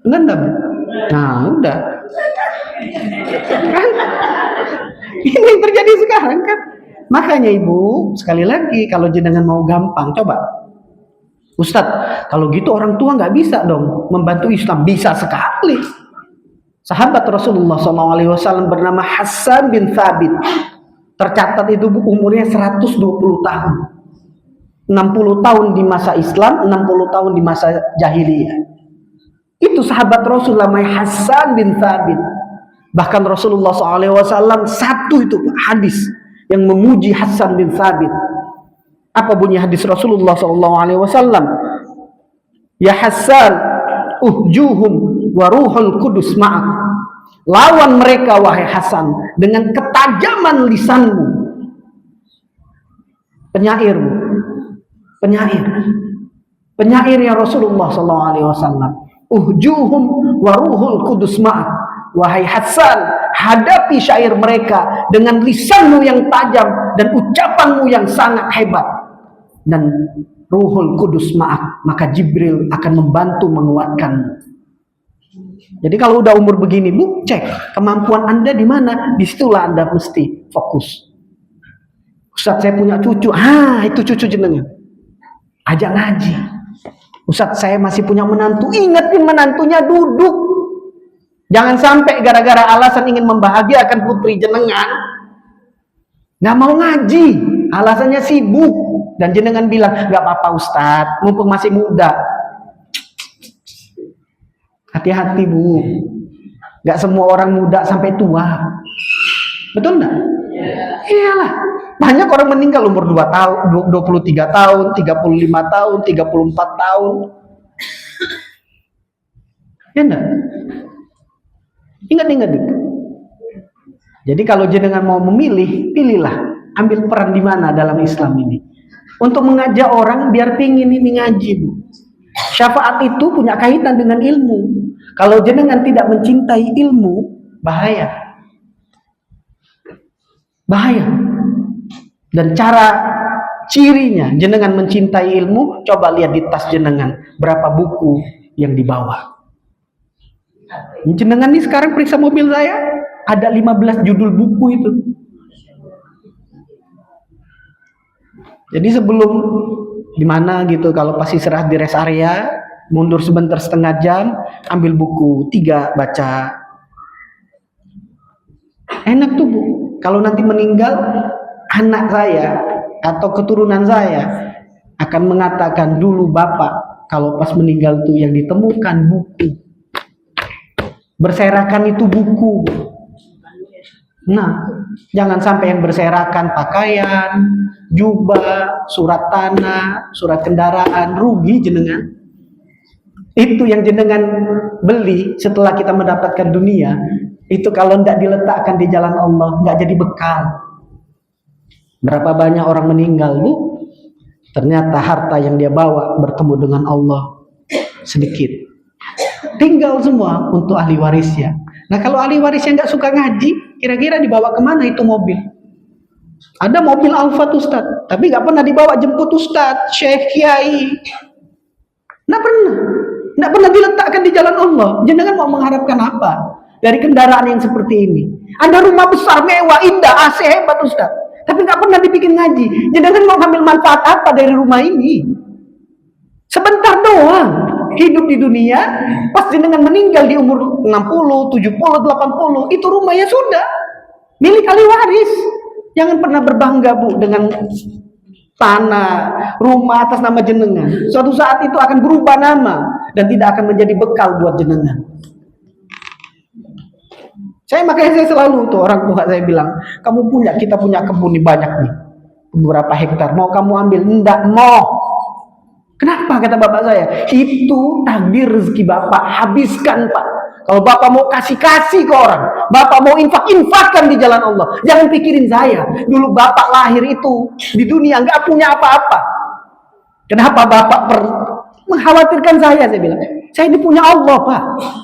Enggak, nah udah kan ini yang terjadi sekarang kan. Makanya Ibu, sekali lagi kalau jenengan mau gampang, coba Ustadz, kalau gitu orang tua nggak bisa dong membantu Islam. Bisa sekali. Sahabat Rasulullah SAW bernama Hassan bin Thabit, tercatat itu umurnya 120 tahun, 60 tahun di masa Islam, 60 tahun di masa jahiliyah. Itu sahabat Rasul namanya Hassan bin Thabit. Bahkan Rasulullah SAW satu itu hadis yang memuji Hassan bin Thabit. Apa bunyi hadis Rasulullah SAW? Ya Hassan, uhjuhum wa ruhul kudus ma'ak. Lawan mereka wahai Hasan dengan ketajaman lisanmu. Penyair ya Rasulullah SAW. Uhjuhum wa ruhul kudus ma'ak. Wahai Hasan, hadapi syair mereka dengan lisanmu yang tajam dan ucapanmu yang sangat hebat. Dan Ruhul Kudus ma'ak, maka Jibril akan membantu menguatkanmu. Jadi kalau udah umur begini, Bu, cek kemampuan Anda di mana, disitulah Anda mesti fokus. Ustadz, saya punya cucu, itu cucu jenengan, ajak ngaji. Ustadz, saya masih punya menantu, ingetin menantunya duduk. Jangan sampai gara-gara alasan ingin membahagiakan putri jenengan, nggak mau ngaji, alasannya sibuk. Dan jenengan bilang, nggak apa-apa Ustadz, mumpung masih muda. Hati-hati Bu, nggak semua orang muda sampai tua. Betul nggak? Iyalah, banyak orang meninggal umur 2 tahun, 23 tahun, 35 tahun, 34 tahun. Ya enggak? Ingat-ingat itu. Jadi kalau jenengan mau memilih, pilihlah, ambil peran di mana dalam Islam ini. Untuk mengajak orang biar pingin ini ngaji, Bu. Syafaat itu punya kaitan dengan ilmu. Kalau jenengan tidak mencintai ilmu, bahaya. Dan cara cirinya jenengan mencintai ilmu, coba lihat di tas jenengan berapa buku yang dibawa. Jenengan ini sekarang periksa mobil saya, ada 15 judul buku itu. Jadi sebelum gimana gitu, kalau pas istirahat di rest area, mundur sebentar setengah jam, ambil buku 3 baca. Enak tuh Bu. Kalau nanti meninggal, anak saya atau keturunan saya akan mengatakan, dulu Bapak kalau pas meninggal tuh yang ditemukan buku. Berserakan itu buku. Nah, jangan sampai yang berserakan pakaian, jubah, surat tanah, surat kendaraan, rugi jenengan. Itu yang jenengan beli setelah kita mendapatkan dunia, itu kalau tidak diletakkan di jalan Allah, nggak jadi bekal. Berapa banyak orang meninggal, Bu? Ternyata harta yang dia bawa bertemu dengan Allah sedikit. Tinggal semua untuk ahli warisnya. Nah kalau ahli warisnya nggak suka ngaji, kira-kira dibawa kemana itu mobil? Ada mobil Alfa Ustaz, tapi nggak pernah dibawa jemput Ustaz, Syekh, Kiai. Nggak pernah diletakkan di jalan Allah. Jenengan mau mengharapkan apa dari kendaraan yang seperti ini? Ada rumah besar, mewah, indah, AC hebat Ustaz, tapi nggak pernah dibikin ngaji. Jenengan mau ngambil manfaat apa dari rumah ini? Sebentar doang. hidup di dunia, pas jenengan meninggal di umur 60, 70, 80, itu rumahnya sudah milik ahli waris. Jangan pernah berbangga, Bu, dengan tanah, rumah atas nama jenengan. Suatu saat itu akan berubah nama dan tidak akan menjadi bekal buat jenengan. Makanya saya selalu tuh orang tua saya bilang, kita punya kebun nih banyak nih, beberapa hektar. Mau kamu ambil? Enggak mau. Kenapa? Kata bapak saya, itu takdir rezeki bapak, habiskan Pak. Kalau bapak mau kasih ke orang, bapak mau infakkan di jalan Allah. Jangan pikirin saya. Dulu bapak lahir itu di dunia nggak punya apa-apa. Kenapa bapak mengkhawatirkan saya bilang, saya ini punya Allah Pak,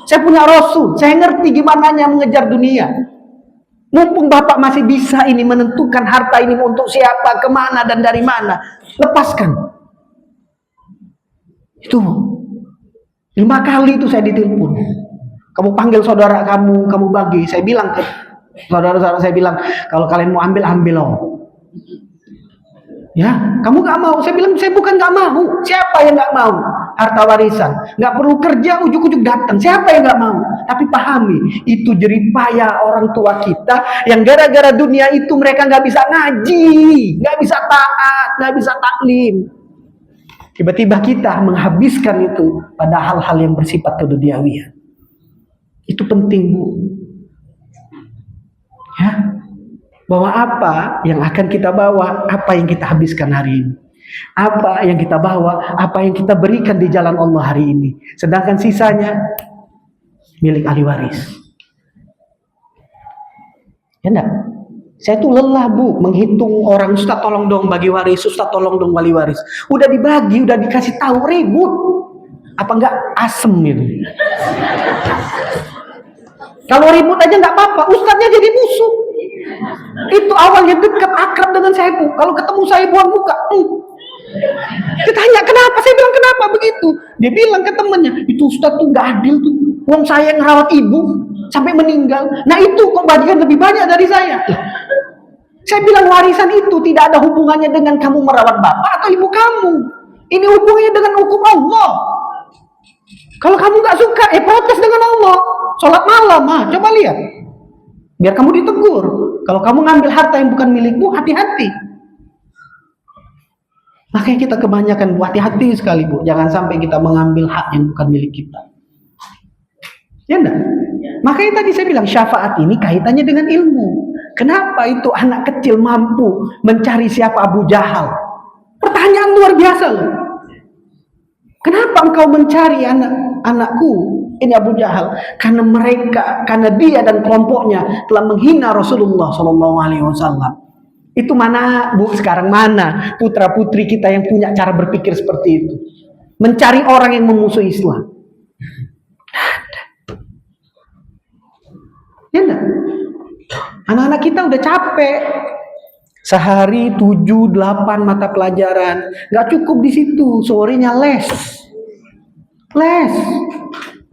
saya punya Rasul, saya ngerti gimana mengejar dunia. Mumpung bapak masih bisa ini menentukan harta ini untuk siapa, kemana dan dari mana, lepaskan. Itu 5 kali itu saya ditelepon. Kamu panggil saudara kamu bagi. Saya bilang ke saudara-saudara, saya bilang, kalau kalian mau ambil loh. Ya, kamu gak mau. Saya bilang, saya bukan gak mau. Siapa yang gak mau harta warisan? Gak perlu kerja, ujuk-ujuk datang. Siapa yang gak mau? Tapi pahami, itu jeripaya orang tua kita yang gara-gara dunia itu mereka gak bisa ngaji, gak bisa taat, gak bisa taklim. Tiba-tiba kita menghabiskan itu pada hal-hal yang bersifat keduniawian. Itu penting, Bu. Ya, bahwa apa yang akan kita bawa, apa yang kita habiskan hari ini, apa yang kita bawa, apa yang kita berikan di jalan Allah hari ini. Sedangkan sisanya milik ahli waris. Ya enggak? Saya tuh lelah, Bu, menghitung orang, Ustaz tolong dong bagi waris, Ustaz tolong dong bagi waris. Udah dibagi, udah dikasih tahu, ribut. Apa enggak asem gitu. Kalau ribut aja enggak apa-apa, Ustaznya jadi musuh. Itu awalnya dekat, akrab dengan saya, Bu. Kalau ketemu saya buang muka. Ditanya kenapa, saya bilang kenapa begitu. Dia bilang ke temannya, itu Ustaz tuh enggak adil tuh. Wong saya yang ngerawat ibu sampai meninggal. Nah itu kok bagian lebih banyak dari saya. Saya bilang warisan itu tidak ada hubungannya dengan kamu merawat bapak atau ibu kamu. Ini hubungannya dengan hukum Allah. Kalau kamu nggak suka, protes dengan Allah. Sholat malam, coba lihat. Biar kamu ditegur. Kalau kamu ngambil harta yang bukan milikmu, hati-hati. Makanya kita kebanyakan, Bu, hati-hati sekali, Bu. Jangan sampai kita mengambil hak yang bukan milik kita. Ya enggak? Makanya tadi saya bilang syafaat ini kaitannya dengan ilmu. Kenapa itu anak kecil mampu mencari siapa Abu Jahal? Pertanyaan luar biasa loh. Kenapa engkau mencari anakku ini Abu Jahal? Karena dia dan kelompoknya telah menghina Rasulullah SAW. Itu mana, Bu, sekarang mana putra putri kita yang punya cara berpikir seperti itu? Mencari orang yang memusuhi Islam. Ya enggak? Anak-anak kita udah capek. Sehari 7-8 mata pelajaran. Gak cukup di situ, sorenya les.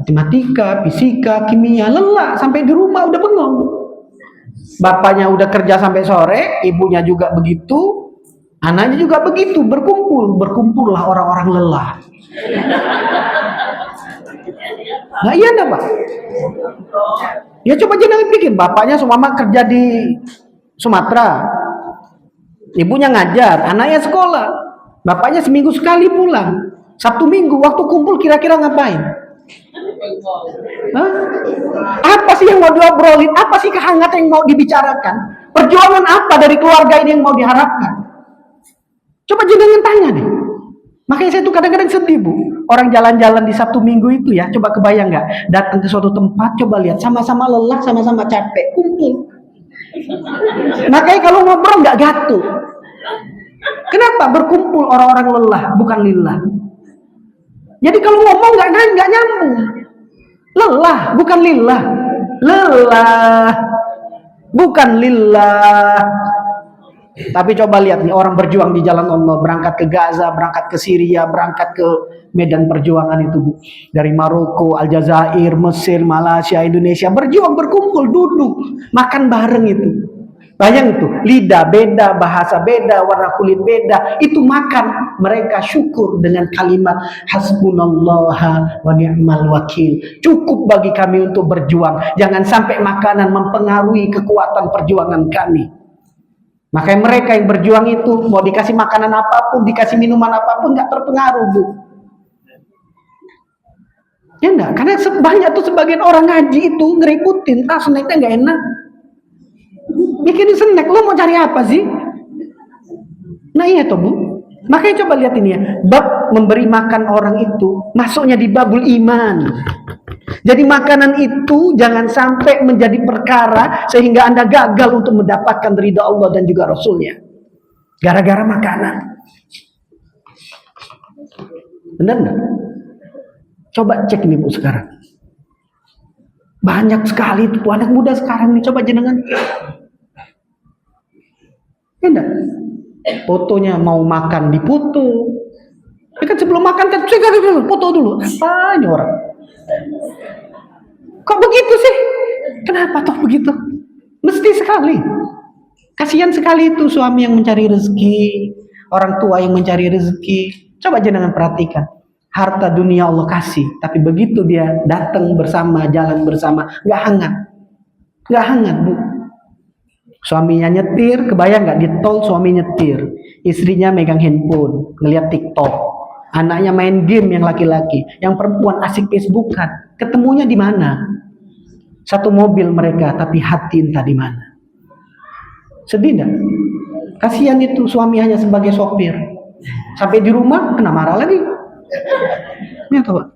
Matematika, fisika, kimia, lelah. Sampai di rumah udah bengong. Bapaknya udah kerja sampai sore, ibunya juga begitu, anaknya juga begitu, berkumpullah orang-orang lelah. Nah iya enggak, Pak? Ya coba jangan pikir, bapaknya seumpama kerja di Sumatera, ibunya ngajar, anaknya sekolah, bapaknya seminggu sekali pulang, Sabtu Minggu waktu kumpul kira-kira ngapain? Hah? Apa sih yang mau diobrolin? Apa sih kehangatan yang mau dibicarakan? Perjuangan apa dari keluarga ini yang mau diharapkan? Coba jangan tanya deh. Makanya saya tuh kadang-kadang sedih, Bu. Orang jalan-jalan di Sabtu Minggu itu ya, coba kebayang nggak? Datang ke suatu tempat, coba lihat, sama-sama lelah, sama-sama capek, kumpul. Makanya kalau ngobrol nggak gaduh. Kenapa? Berkumpul orang-orang lelah, bukan lillah. Jadi kalau ngomong nggak nyambung. Lelah, bukan lillah. Lelah, bukan lillah. Tapi coba lihat nih orang berjuang di jalan Allah, berangkat ke Gaza, berangkat ke Syria, berangkat ke medan perjuangan itu, Bu. Dari Maroko, Aljazair, Mesir, Malaysia, Indonesia, berjuang, berkumpul, duduk, makan bareng itu. Bayang tuh, lidah beda, bahasa beda, warna kulit beda. Itu makan, mereka syukur dengan kalimat hasbunallaha wa ni'mal wakil. Cukup bagi kami untuk berjuang. Jangan sampai makanan mempengaruhi kekuatan perjuangan kami. Makanya mereka yang berjuang itu, mau dikasih makanan apapun, dikasih minuman apapun, nggak terpengaruh, Bu. Ya enggak, karena banyak tuh sebagian orang ngaji itu ngeributin, snacknya nggak enak. Bikin snack, lu mau cari apa sih? Nah iya toh Bu. Makanya coba lihat ini ya, bab memberi makan orang itu masuknya di babul iman. Jadi makanan itu jangan sampai menjadi perkara sehingga Anda gagal untuk mendapatkan ridha Allah dan juga Rasulnya. Gara-gara makanan. Benar nggak? Coba cek nih Bu sekarang. Banyak sekali tuh anak muda sekarang nih, coba jenengan. Enggak. Fotonya mau makan dipoto. Ya kan sebelum makan kan foto dulu. Apa ini orang? Kok begitu sih? Kenapa toh begitu? Mesti sekali. Kasihan sekali itu suami yang mencari rezeki, orang tua yang mencari rezeki. Coba jenengan perhatikan. Harta dunia Allah kasih, tapi begitu dia datang bersama, jalan bersama, nggak hangat. Nggak hangat, Bu. Suaminya nyetir, kebayang nggak di tol suami nyetir, istrinya megang handphone, ngeliat TikTok, anaknya main game yang laki-laki, yang perempuan asik Facebookan, ketemunya di mana? Satu mobil mereka, tapi hati entah di mana. Sedih nggak? Kasihan itu suami hanya sebagai sopir, sampai di rumah kena marah lagi. Ini apa?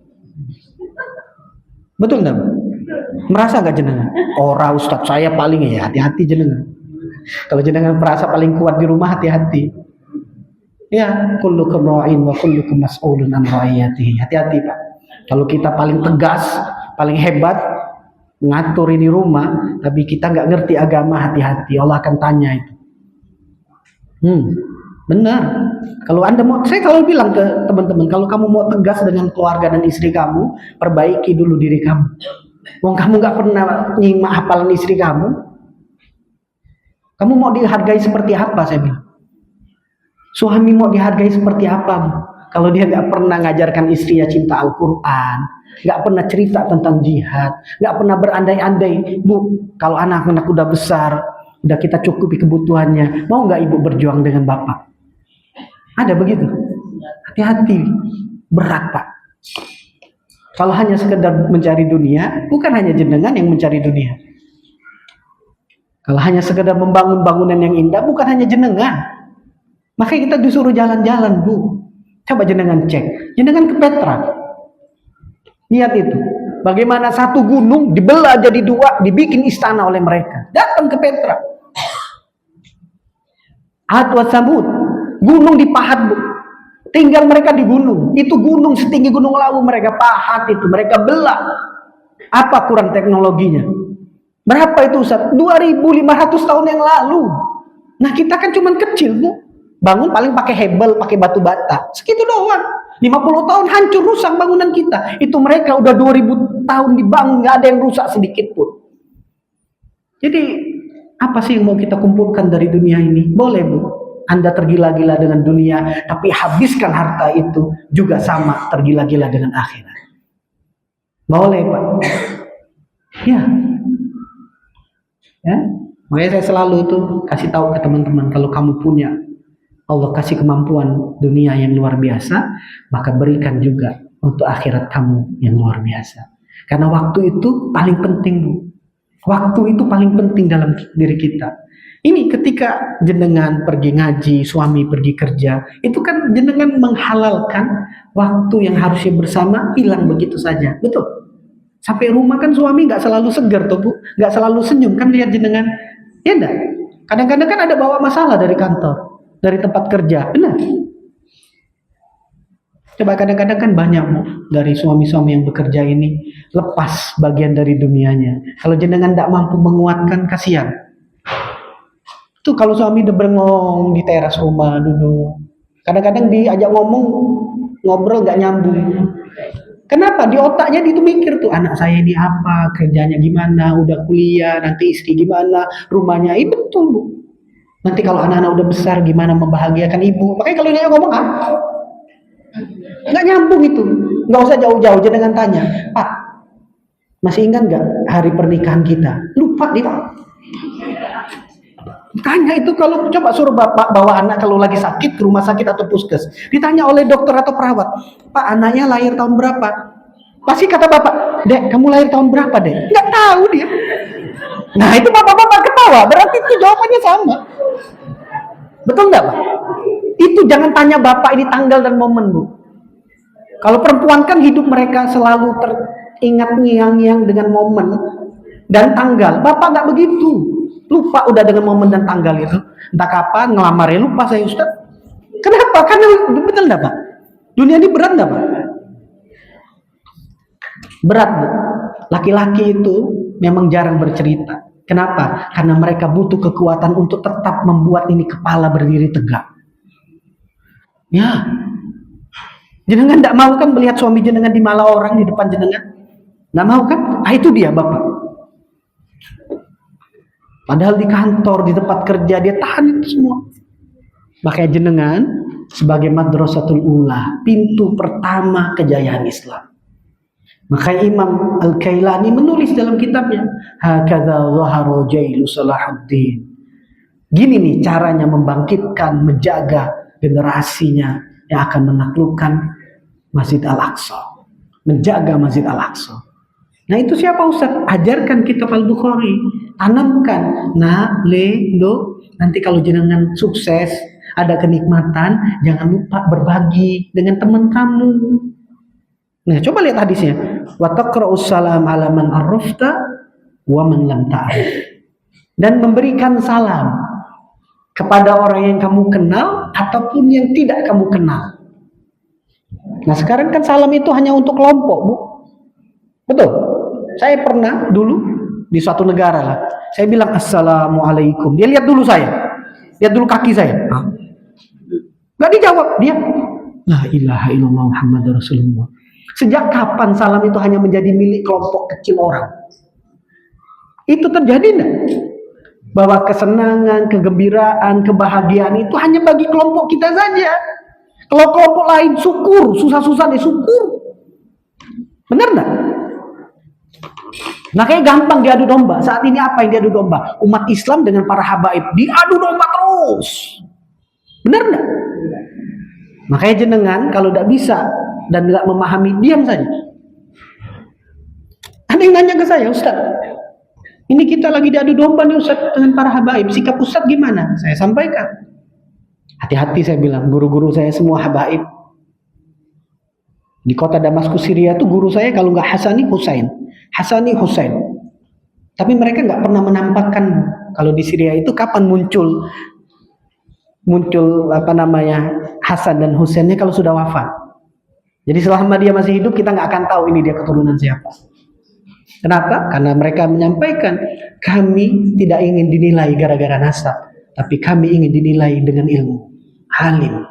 Betul nggak? Merasa nggak jenengan? Ora Ustadz saya paling ya hati-hati jenengan. Kalau jenengan merasa paling kuat di rumah hati-hati. Ya, kullukum ra'in wa kullukum mas'ulun an ra'iyatihi. Hati-hati Pak. Kalau kita paling tegas, paling hebat ngatur ini rumah, tapi kita nggak ngerti agama, hati-hati. Allah akan tanya itu. Benar. Kalau Anda mau, saya kalau bilang ke teman-teman, kalau kamu mau tegas dengan keluarga dan istri kamu, perbaiki dulu diri kamu. Wong kamu nggak pernah nyimak hafalan istri kamu, kamu mau dihargai seperti apa? Saya bilang. Suami mau dihargai seperti apa? Kalau dia nggak pernah ngajarkan istrinya cinta Al-Quran, nggak pernah cerita tentang jihad, nggak pernah berandai-andai, Bu, kalau anak-anak udah besar, udah kita cukupi kebutuhannya, mau nggak ibu berjuang dengan bapak? Ada begitu? Hati-hati, berat Pak. Kalau hanya sekedar mencari dunia, bukan hanya jenengan yang mencari dunia. Kalau hanya sekedar membangun bangunan yang indah, bukan hanya jenengan. Makanya kita disuruh jalan-jalan, Bu. Coba jenengan cek. Jenengan ke Petra. Lihat itu. Bagaimana satu gunung dibelah jadi dua, dibikin istana oleh mereka. Datang ke Petra. Ad wa Samud. Gunung dipahat, Bu. Tinggal mereka di gunung. Itu gunung setinggi gunung Lawu mereka pahat itu. Mereka belah. Apa kurang teknologinya? Berapa itu Ustaz? 2500 tahun yang lalu. Nah kita kan cuman kecil, Bu. Bangun paling pakai hebel, pakai batu bata. Segitu doang. 50 tahun hancur rusak bangunan kita. Itu mereka udah 2000 tahun dibangun, nggak ada yang rusak sedikit pun. Jadi apa sih yang mau kita kumpulkan dari dunia ini? Boleh, Bu. Anda tergila-gila dengan dunia, tapi habiskan harta itu juga sama tergila-gila dengan akhirat. Boleh, Pak. Ya. Ya. Makanya saya selalu itu kasih tahu ke teman-teman, kalau kamu punya, Allah kasih kemampuan dunia yang luar biasa, maka berikan juga untuk akhirat kamu yang luar biasa. Karena waktu itu paling penting, Bu. Waktu itu paling penting dalam diri kita. Ini ketika jenengan pergi ngaji, suami pergi kerja, itu kan jenengan menghalalkan waktu yang harusnya bersama hilang begitu saja. Betul? Sampai rumah kan suami nggak selalu segar tuh, Bu. Nggak selalu senyum kan lihat jenengan. Ya enggak? Kadang-kadang kan ada bawa masalah dari kantor, dari tempat kerja. Benar? Coba kadang-kadang kan banyak, Bu, dari suami-suami yang bekerja ini lepas bagian dari dunianya. Kalau jenengan tidak mampu menguatkan, kasihan. Tuh kalau suami udah bengong di teras rumah duduk, kadang-kadang diajak ngomong, ngobrol gak nyambung. Kenapa? Di otaknya dia tuh mikir tuh, anak saya ini apa, kerjanya gimana, udah kuliah, nanti istri gimana, rumahnya. Itu Betul Bu. Nanti kalau anak-anak udah besar gimana membahagiakan ibu? Makanya kalau dia ngomong nggak nyambung itu. Nggak usah jauh-jauh aja dengan tanya, Pak, masih ingat nggak hari pernikahan kita? Lupa dia. Tanya itu kalau coba suruh bapak bawa anak kalau lagi sakit ke rumah sakit atau puskes. Ditanya oleh dokter atau perawat, Pak anaknya lahir tahun berapa? Pasti kata bapak, Dek kamu lahir tahun berapa Dek? Nggak tahu dia. Nah itu bapak-bapak ketawa, berarti itu jawabannya sama. Betul nggak Pak? Itu jangan tanya bapak ini tanggal dan momen Bu. Kalau perempuan kan hidup mereka selalu teringat ngiang-ngiang dengan momen dan tanggal. Bapak nggak begitu. Lupa udah dengan momen dan tanggal itu. Entah kapan ngelamarnya lupa saya Ustaz. Kenapa? Karena betul nggak Pak? Dunia ini berat nggak Pak? Berat Bu. Laki-laki itu memang jarang bercerita. Kenapa? Karena mereka butuh kekuatan untuk tetap membuat ini kepala berdiri tegak. Ya, jenengan tidak mau kan melihat suami jenengan dimalah orang di depan jenengan? Tidak mau kan? Itu dia Bapak. Padahal di kantor, di tempat kerja dia tahan itu semua. Makanya jenengan sebagai madrasatul ula, pintu pertama kejayaan Islam. Makanya Imam Al-Kailani menulis dalam kitabnya, hakadza zahara jailu Salahuddin. Gini nih caranya membangkitkan, menjaga generasinya yang akan menaklukkan Masjid Al-Aqsa, menjaga Masjid Al-Aqsa. Nah itu siapa Ustaz? Ajarkan kitab Al-Bukhari, tanamkan. Nah, nanti kalau jenengan sukses, ada kenikmatan, jangan lupa berbagi dengan teman kamu. Nah, coba lihat hadisnya. Wa taqra'us salam 'ala man arrafta wa man lam ta'rif. Dan memberikan salam kepada orang yang kamu kenal ataupun yang tidak kamu kenal. Nah, sekarang kan salam itu hanya untuk kelompok, Bu. Betul? Saya pernah dulu di suatu negara lah. Saya bilang assalamualaikum. Dia lihat dulu saya. Lihat dulu kaki saya. Gak dijawab. Dia la ilaha illallah Muhammadur Rasulullah. Sejak kapan salam itu hanya menjadi milik kelompok kecil orang? Itu terjadi enggak? Bahwa kesenangan, kegembiraan, kebahagiaan itu hanya bagi kelompok kita saja. Kalau kelompok lain syukur, susah-susah deh syukur. Benar enggak? Nah kayak gampang diadu domba. Saat ini apa yang diadu domba? Umat Islam dengan para habaib diadu domba terus. Benar enggak? Makanya jenengan kalau tidak bisa dan tidak memahami, diam saja. Ada yang nanya ke saya, Ustaz, ini kita lagi diadu domba nih Ustaz dengan para habaib, sikap Ustaz gimana? Saya sampaikan, hati-hati saya bilang, guru-guru saya semua habaib. Di kota Damaskus Syria itu guru saya kalau nggak Hasani Husain. Tapi mereka nggak pernah menampakkan kalau di Syria itu kapan muncul Hasan dan Husainnya kalau sudah wafat. Jadi selama dia masih hidup kita nggak akan tahu ini dia keturunan siapa. Kenapa? Karena mereka menyampaikan kami tidak ingin dinilai gara-gara nasab, tapi kami ingin dinilai dengan ilmu, alim.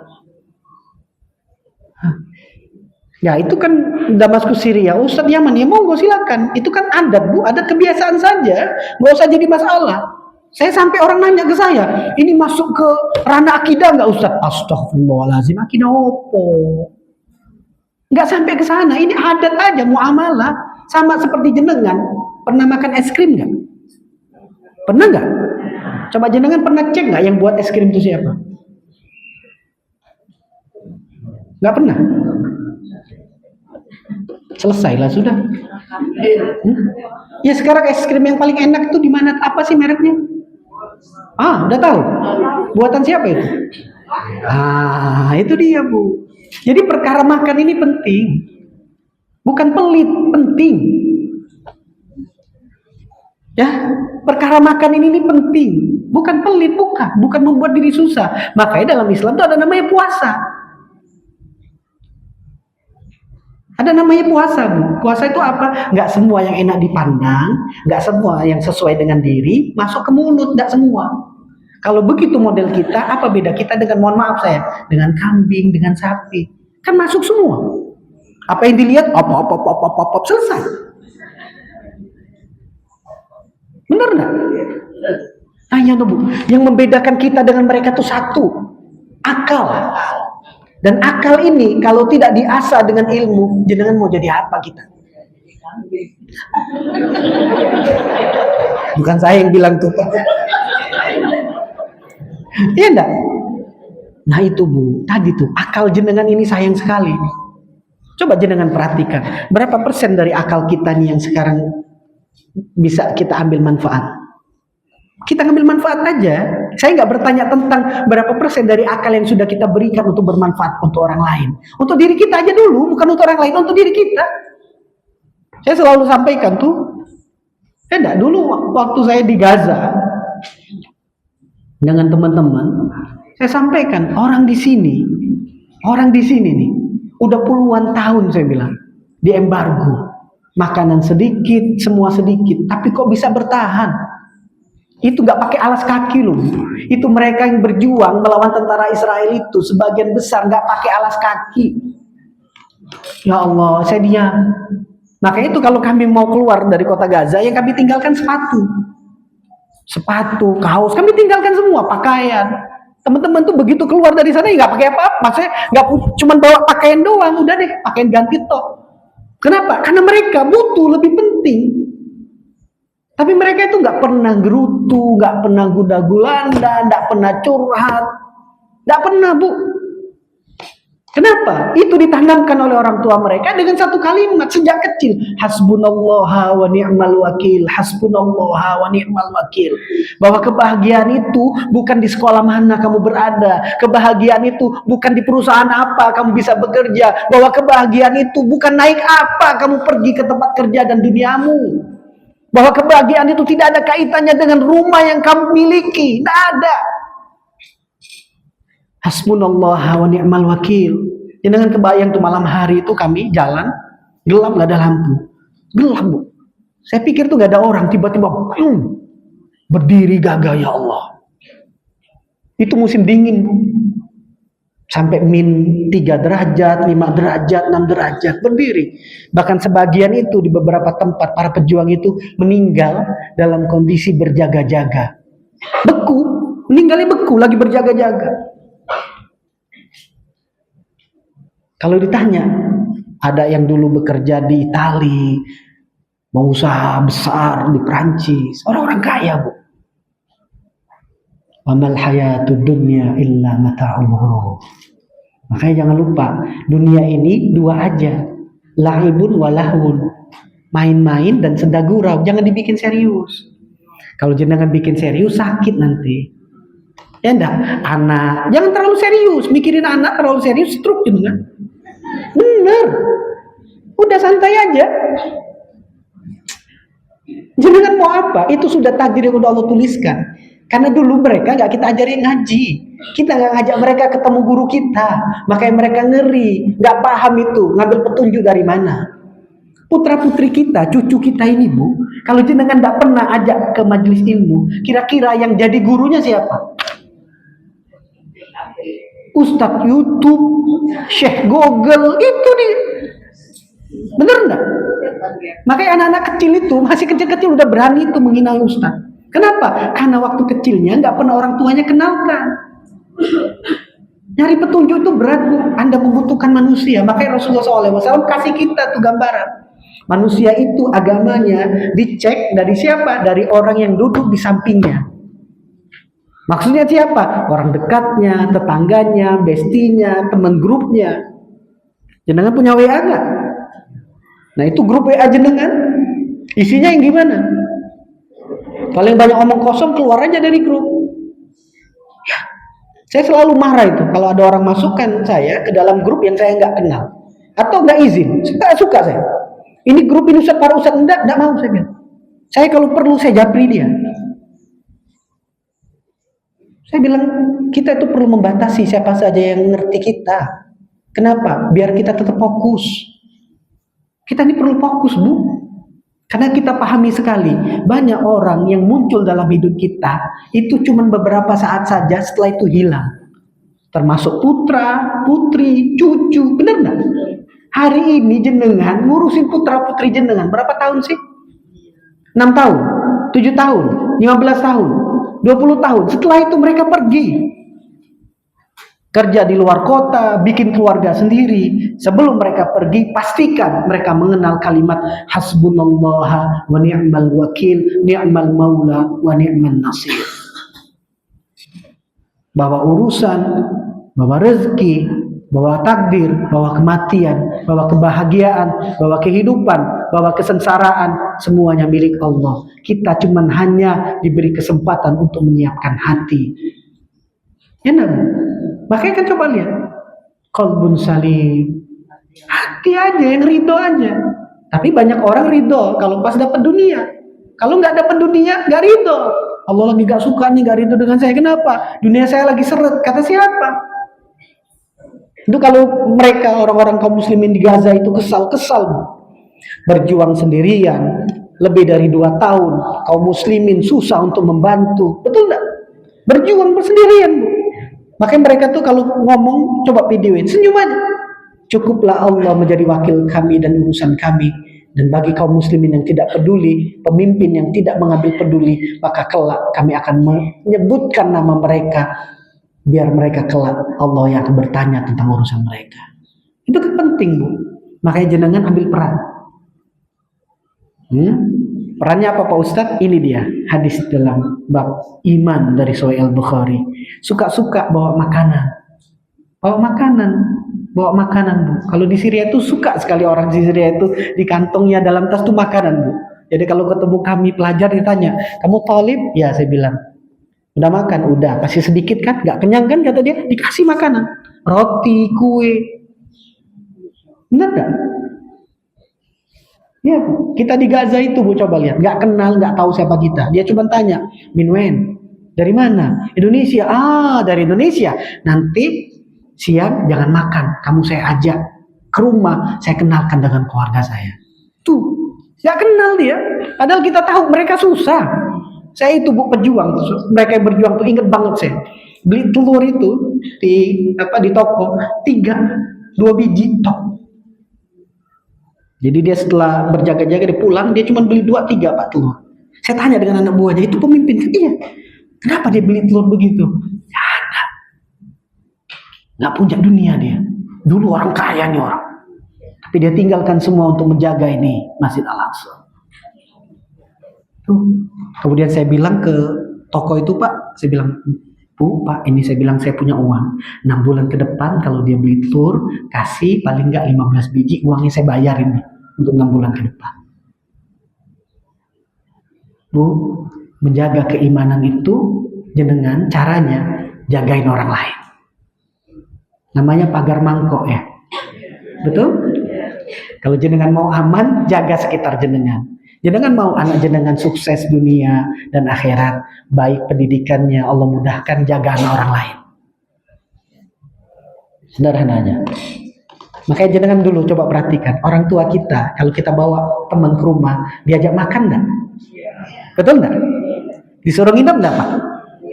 Ya itu kan Damaskus Syria, Ustadz Yaman, ya monggo silakan. Itu kan adat Bu, adat kebiasaan saja, nggak usah jadi masalah. Saya sampai orang nanya ke saya, ini masuk ke ranah akidah nggak Ustadz? Astagfirullahaladzim, akidah opo? Nggak sampai ke sana, ini adat aja, muamalah. Sama seperti jenengan, pernah makan es krim nggak? Pernah nggak? Coba jenengan pernah cek nggak yang buat es krim itu siapa? Nggak pernah. Selesailah sudah. Ya sekarang es krim yang paling enak itu di mana? Apa sih mereknya? Udah tahu. Buatan siapa itu? Itu dia Bu. Jadi perkara makan ini penting. Bukan pelit, penting. Ya, perkara makan ini penting. Bukan pelit, bukan membuat diri susah. Makanya dalam Islam itu ada namanya puasa. Ada namanya puasa Bu. Puasa itu apa? Nggak semua yang enak dipandang, nggak semua yang sesuai dengan diri masuk ke mulut, nggak semua. Kalau begitu model kita, apa beda kita dengan, mohon maaf saya, dengan kambing, dengan sapi? Kan masuk semua. Apa yang dilihat? Op, selesai. Benar nggak? Tanya tuh Bu, yang membedakan kita dengan mereka tuh satu, akal. Dan akal ini kalau tidak diasah dengan ilmu, jenengan mau jadi apa kita? Bukan saya yang bilang tuh Pak. Iya enggak? Nah itu Bu, tadi tuh akal jenengan ini sayang sekali. Coba jenengan perhatikan, berapa persen dari akal kita nih yang sekarang bisa kita ambil manfaat? Kita ngambil manfaat aja. Saya nggak bertanya tentang berapa persen dari akal yang sudah kita berikan untuk bermanfaat untuk orang lain. Untuk diri kita aja dulu, bukan untuk orang lain, untuk diri kita. Saya selalu sampaikan tuh, enggak dulu waktu saya di Gaza dengan teman-teman, saya sampaikan orang di sini nih, udah puluhan tahun saya bilang di embargo, makanan sedikit, semua sedikit, tapi kok bisa bertahan? Itu nggak pakai alas kaki loh. Itu mereka yang berjuang melawan tentara Israel itu sebagian besar nggak pakai alas kaki. Ya Allah, saya diam. Makanya itu kalau kami mau keluar dari kota Gaza, yang kami tinggalkan sepatu, kaos, kami tinggalkan semua, pakaian. Teman-teman tuh begitu keluar dari sana ya nggak pakai apa-apa, maksudnya nggak cuma bawa pakaian doang, udah deh, pakaian ganti tok. Kenapa? Karena mereka butuh lebih penting. Tapi mereka itu nggak pernah gerutu, nggak pernah guda gulanda, nggak pernah curhat, nggak pernah Bu. Kenapa? Itu ditanamkan oleh orang tua mereka dengan satu kalimat sejak kecil. Hasbunallaha wa ni'mal wakil, hasbunallaha wa ni'mal wakil. Bahwa kebahagiaan itu bukan di sekolah mana kamu berada. Kebahagiaan itu bukan di perusahaan apa kamu bisa bekerja. Bahwa kebahagiaan itu bukan naik apa kamu pergi ke tempat kerja dan duniamu. Bahwa kebahagiaan itu tidak ada kaitannya dengan rumah yang kamu miliki. Tidak ada. Hasbunallah wa ni'mal wakil. Jangan kebayang tuh malam hari itu kami jalan, gelap, gak ada lampu. Gelap Bu. Saya pikir tuh gak ada orang, tiba-tiba berdiri gagah, ya Allah. Itu musim dingin Bu. Sampai min 3 derajat, 5 derajat, 6 derajat, berdiri. Bahkan sebagian itu di beberapa tempat para pejuang itu meninggal dalam kondisi berjaga-jaga. Beku, meninggalnya beku, lagi berjaga-jaga. Kalau ditanya, ada yang dulu bekerja di Itali, mau usaha besar di Prancis, orang-orang kaya Bu. Wamal hayatud dunya illa mata'ul ghurur. Makanya jangan lupa, dunia ini dua aja, lahibun walahun, main-main dan senda gurau, jangan dibikin serius. Kalau jenengan bikin serius sakit nanti. Ya enggak, anak jangan terlalu serius, mikirin anak terlalu serius stroke jenengan. Bener, udah santai aja. Jenengan mau apa? Itu sudah takdir yang udah Allah tuliskan. Karena dulu mereka nggak kita ajarin ngaji, kita nggak ngajak mereka ketemu guru kita, makanya mereka ngeri, nggak paham itu, ngambil petunjuk dari mana. Putra putri kita, cucu kita ini Bu, kalau jenengan nggak pernah ajak ke majelis ilmu, kira-kira yang jadi gurunya siapa? Ustadz YouTube, Syekh Google, itu nih, bener nggak? Makanya anak-anak kecil itu masih kecil-kecil udah berani itu menghina Ustadz. Kenapa? Karena waktu kecilnya nggak pernah orang tuanya kenalkan. Nyari petunjuk itu berat Bu. Anda membutuhkan manusia. Makanya Rasulullah SAW kasih kita tuh gambaran. Manusia itu agamanya dicek dari siapa? Dari orang yang duduk di sampingnya. Maksudnya siapa? Orang dekatnya, tetangganya, bestinya, teman grupnya. Jenengan punya WA nggak? Nah itu grup WA jenengan. Isinya yang gimana? Paling banyak omong kosong, keluar aja dari grup. Ya, saya selalu marah itu kalau ada orang masukkan saya ke dalam grup yang saya nggak kenal atau nggak izin. Saya nggak suka saya. Ini grup ini Ustaz para Ustaz enggak mau saya bilang. Saya kalau perlu saya japri dia. Saya bilang kita itu perlu membatasi siapa saja yang ngerti kita. Kenapa? Biar kita tetap fokus. Kita ini perlu fokus Bu. Karena kita pahami sekali, banyak orang yang muncul dalam hidup kita, itu cuma beberapa saat saja setelah itu hilang. Termasuk putra, putri, cucu, benar nggak? Hari ini jenengan ngurusin putra putri jenengan, berapa tahun sih? 6 tahun, 7 tahun, 15 tahun. 20 tahun. Setelah itu mereka pergi kerja di luar kota, bikin keluarga sendiri. Sebelum mereka pergi, pastikan mereka mengenal kalimat hasbunallaha wa ni'mal wakil, ni'mal maula wa ni'man nasir. Bahwa urusan, bahwa rezeki, bahwa takdir, bahwa kematian, bahwa kebahagiaan, bahwa kehidupan, bahwa kesengsaraan, semuanya milik Allah. Kita cuman hanya diberi kesempatan untuk menyiapkan hati. Ya nabi. Makanya kan coba lihat, qalbun salim, hati aja yang ridho aja. Tapi banyak orang ridho kalau pas dapat dunia. Kalau nggak dapat dunia, nggak ridho. Allah lagi nggak suka nih, nggak ridho dengan saya. Kenapa? Dunia saya lagi seret. Kata siapa? Itu kalau mereka orang-orang kaum muslimin di Gaza itu kesal, berjuang sendirian lebih dari 2 tahun. Kaum muslimin susah untuk membantu. Betul nggak? Berjuang bersendirian, Bu. Makanya mereka tuh kalau ngomong, coba videoin, senyum aja. Cukuplah Allah menjadi wakil kami dan urusan kami. Dan bagi kaum muslimin yang tidak peduli, pemimpin yang tidak mengambil peduli, maka kelak kami akan menyebutkan nama mereka. Biar mereka kelak Allah yang akan bertanya tentang urusan mereka. Itu kan penting, Bu. Makanya jenengan ambil peran. Perannya apa Pak Ustadz? Ini dia hadis dalam bab iman dari Sahih Al-Bukhari. Suka-suka bawa makanan. Bawa makanan, Bu. Kalau di Syria itu suka sekali orang di Syria itu di kantongnya dalam tas itu makanan, Bu. Jadi kalau ketemu kami pelajar ditanya, "Kamu talib?" Ya, saya bilang. "Udah makan?" "Udah." "Kasih sedikit kan? Gak kenyang kan?" Kata dia. Dikasih makanan. Roti, kue. Benar gak? Ya, Bu. Kita di Gaza itu, Bu, coba lihat. Gak kenal, gak tahu siapa kita. Dia cuma tanya, "Minwen, dari mana?" "Indonesia." "Ah, dari Indonesia. Nanti siang jangan makan. Kamu saya ajak ke rumah. Saya kenalkan dengan keluarga saya." Tuh, gak kenal dia. Padahal kita tahu mereka susah. Saya itu, Bu, pejuang. Mereka yang berjuang tuh inget banget saya. Beli telur itu di toko 2 biji tok. Jadi dia setelah berjaga-jaga dia pulang, dia cuma beli 2-3 Pak telur. Saya tanya dengan anak buahnya, "Itu pemimpin?" "Iya." "Kenapa dia beli telur begitu?" "Ya, nggak punya dunia dia. Dulu orang kaya nih orang. Tapi dia tinggalkan semua untuk menjaga ini Masjid Al-Aqsa." Kemudian saya bilang ke toko itu, Pak, saya bilang, "Bu, Pak, ini saya bilang saya punya uang. 6 bulan ke depan kalau dia beli telur, kasih paling nggak 15 biji, uangnya saya bayarin nih untuk 6 bulan ke depan." Bu, menjaga keimanan itu jenengan caranya jagain orang lain. Namanya pagar mangkok ya. Betul? Kalau jenengan mau aman, jaga sekitar jenengan. Jenengan mau anak jenengan sukses dunia dan akhirat, baik pendidikannya, Allah mudahkan, jaga anak orang lain. Sederhananya. Makanya jenengan dulu coba perhatikan, orang tua kita, kalau kita bawa teman ke rumah, diajak makan enggak? Betul enggak? Disuruh nginep enggak, Pak?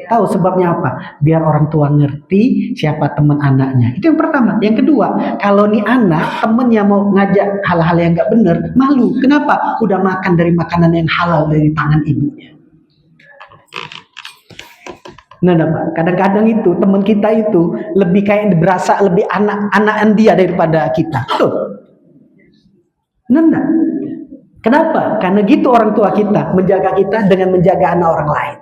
Tahu sebabnya apa? Biar orang tua ngerti siapa teman anaknya. Itu yang pertama. Yang kedua, kalau nih anak temennya mau ngajak hal-hal yang nggak benar, malu. Kenapa? Udah makan dari makanan yang halal dari tangan ibunya. Nah, Pak, kadang-kadang itu teman kita itu lebih kayak berasa lebih anak-anakan dia daripada kita. Tuh. Nah. Kenapa? Karena gitu orang tua kita menjaga kita dengan menjaga anak orang lain.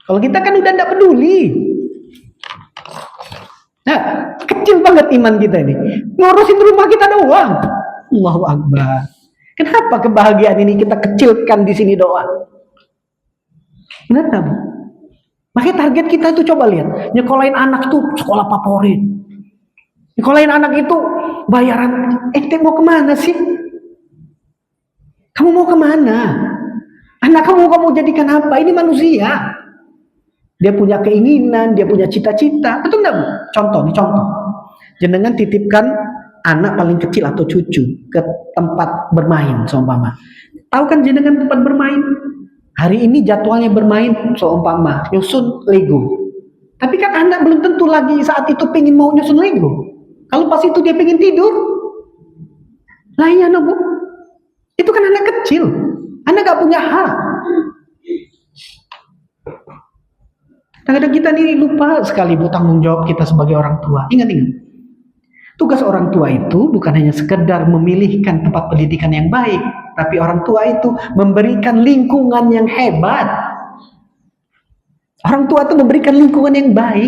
Kalau kita kan udah tidak peduli. Nah, kecil banget iman kita ini. Ngurusin rumah kita doang. Allahu Akbar. Kenapa kebahagiaan ini kita kecilkan di sini doang? Kenapa? Makanya target kita itu coba lihat. Nyekolahin anak itu sekolah favorit. Nyekolahin anak itu bayaran. Mau kemana sih? Kamu mau kemana? Anak kamu jadikan apa? Ini manusia. Dia punya keinginan, dia punya cita-cita. Betul enggak? Contoh. Jenengan titipkan anak paling kecil atau cucu ke tempat bermain seumpama. Tahu kan jenengan tempat bermain? Hari ini jadwalnya bermain seumpama nyusun Lego. Tapi kan anak belum tentu lagi saat itu pengen mau nyusun Lego. Kalau pas itu dia pengen tidur. Lah iya, Bu. Itu kan anak kecil. Anak gak punya hak. Kadang-kadang kita nih lupa sekali tanggung jawab kita sebagai orang tua. Ingat-ingat. Tugas orang tua itu bukan hanya sekedar memilihkan tempat pendidikan yang baik, tapi orang tua itu memberikan lingkungan yang hebat. Orang tua itu memberikan lingkungan yang baik.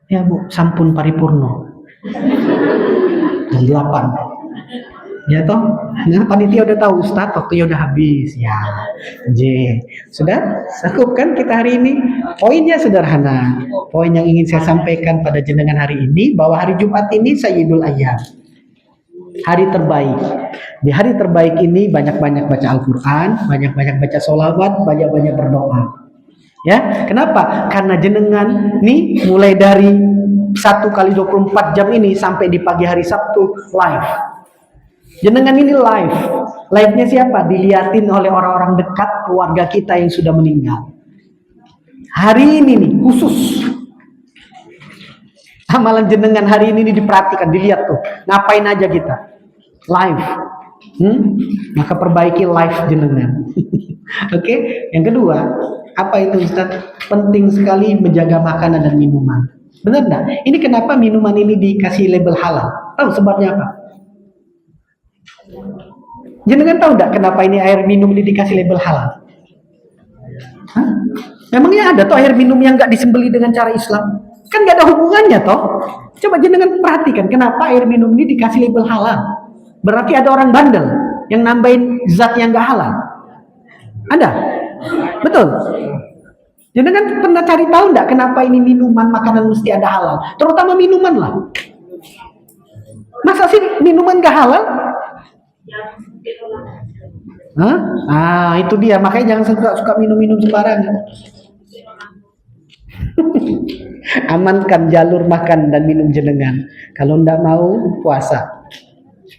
Ya Bu, sampun paripurno. Jam 8. Ya toh, nah, panitia udah tahu Ustadz waktunya udah habis. Ya, sudah cukup kan kita hari ini? Poinnya sederhana. Poin yang ingin saya sampaikan pada jenengan hari ini bahwa hari Jumat ini Sayyidul Ayyam, hari terbaik. Di hari terbaik ini banyak-banyak baca Al-Quran, banyak-banyak baca sholawat, banyak-banyak berdoa. Ya, kenapa? Karena jenengan nih mulai dari 1 kali 24 jam ini sampai di pagi hari Sabtu live. Jenengan ini live. Live-nya siapa? Dilihatin oleh orang-orang dekat keluarga kita yang sudah meninggal. Hari ini nih khusus. Amalan jenengan hari ini diperhatikan, dilihat tuh. Ngapain aja kita? Live. Maka perbaiki live jenengan. Oke? Yang kedua, apa itu Ustaz? Penting sekali menjaga makanan dan minuman. Benar enggak? Ini kenapa minuman ini dikasih label halal? Tahu sebabnya apa? Jenengan tahu enggak kenapa ini air minum ini dikasih label halal? Hah? Memangnya ada tuh air minum yang enggak disembeli dengan cara Islam? Kan enggak ada hubungannya toh. Coba jenengan perhatikan kenapa air minum ini dikasih label halal. Berarti ada orang bandel yang nambahin zat yang enggak halal. Ada? Betul? Jenengan pernah cari tahu enggak kenapa ini minuman, makanan mesti ada halal? Terutama minuman lah. Masa sih minuman enggak halal? Hah? Ah, itu dia. Makanya jangan suka minum-minum sembarangan. Amankan jalur makan dan minum jenengan. Kalau ndak mau puasa.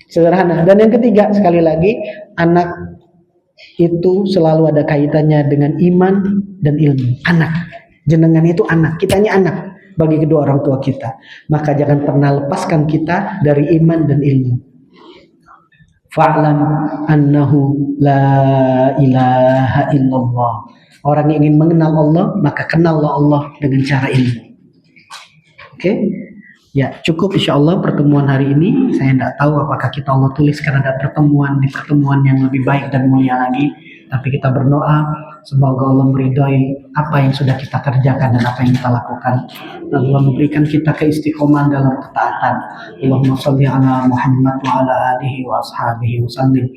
Sederhana. Dan yang ketiga, sekali lagi, anak itu selalu ada kaitannya dengan iman dan ilmu. Anak. Jenengan itu anak. Kitanya anak bagi kedua orang tua kita. Maka jangan pernah lepaskan kita dari iman dan ilmu. Fa'lam annahu la ilaha illallah. Orang yang ingin mengenal Allah, maka kenallah Allah dengan cara ilmu. Oke? Ya, cukup insyaAllah pertemuan hari ini. Saya tidak tahu apakah kita Allah tuliskan ada pertemuan yang lebih baik dan mulia lagi. Tapi kita berdoa semoga Allah meridai apa yang sudah kita kerjakan dan apa yang kita lakukan. Dan Allah memberikan kita keistiqomahan dalam ketaatan. Allahumma shalli ala Muhammad wa ala alihi wa ashabihi wa sallim.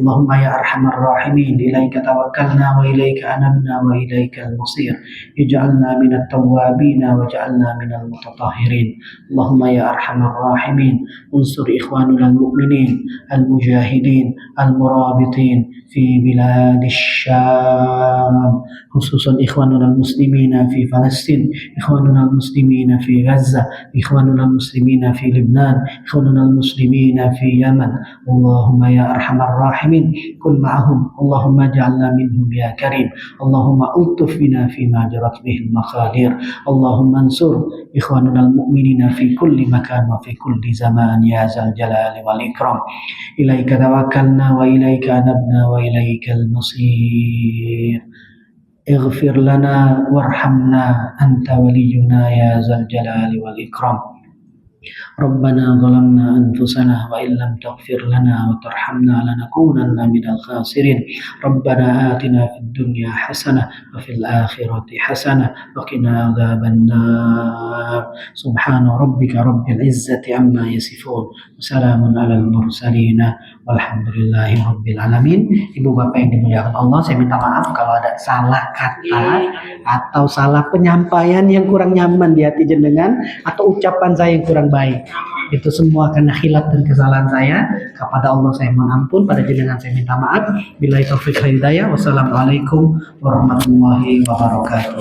Allahumma ya arhamar rahimin, ilaika tawakkalna wa ilaika anabna wa ilaika al-masir. Ij'alna minat tawwabina wa ja'alna minal mutatahhirin. Allahumma ya arhamar rahimin, unsur ikhwanul mu'minin al-mujahidin al-murabitin في بلاد الشام، خصوصا إخواننا المسلمين في فلسطين، إخواننا المسلمين في غزة، إخواننا المسلمين في لبنان، إخواننا المسلمين في يمن. اللهم يا أرحم الراحمين كن معهم، اللهم اجعلنا منهم يا كريم. اللهم ألطف بنا فيما جرت به المقادير. اللهم انصر إخواننا المؤمنين في كل مكان وفي كل زمان يا ذا الجلال والإكرام. إليك توكلنا وإليك أنبنا وإليك المصير. اغفر لنا وارحمنا أنت ولينا يا ذا الجلال والإكرام. ربنا ظلمنا أنفسنا وإن لم تغفر لنا وترحمنا لنكونن من الخاسرين. ربنا آتنا في الدنيا حسنة وفي الآخرة حسنة وقنا عذاب النار. سبحان ربك رب العزة عما يصفون وسلام على المرسلين والحمد لله رب العالمين. Ibu bapak yang dimuliakan Allah, saya minta maaf kalau ada salah kata atau salah penyampaian yang kurang nyaman di hati jenengan atau ucapan saya yang kurang baik. Itu semua karena khilaf dan kesalahan saya. Kepada Allah saya mohon ampun, pada jenengan saya minta maaf. Billahi taufiq wal hidayah. Wassalamualaikum warahmatullahi wabarakatuh.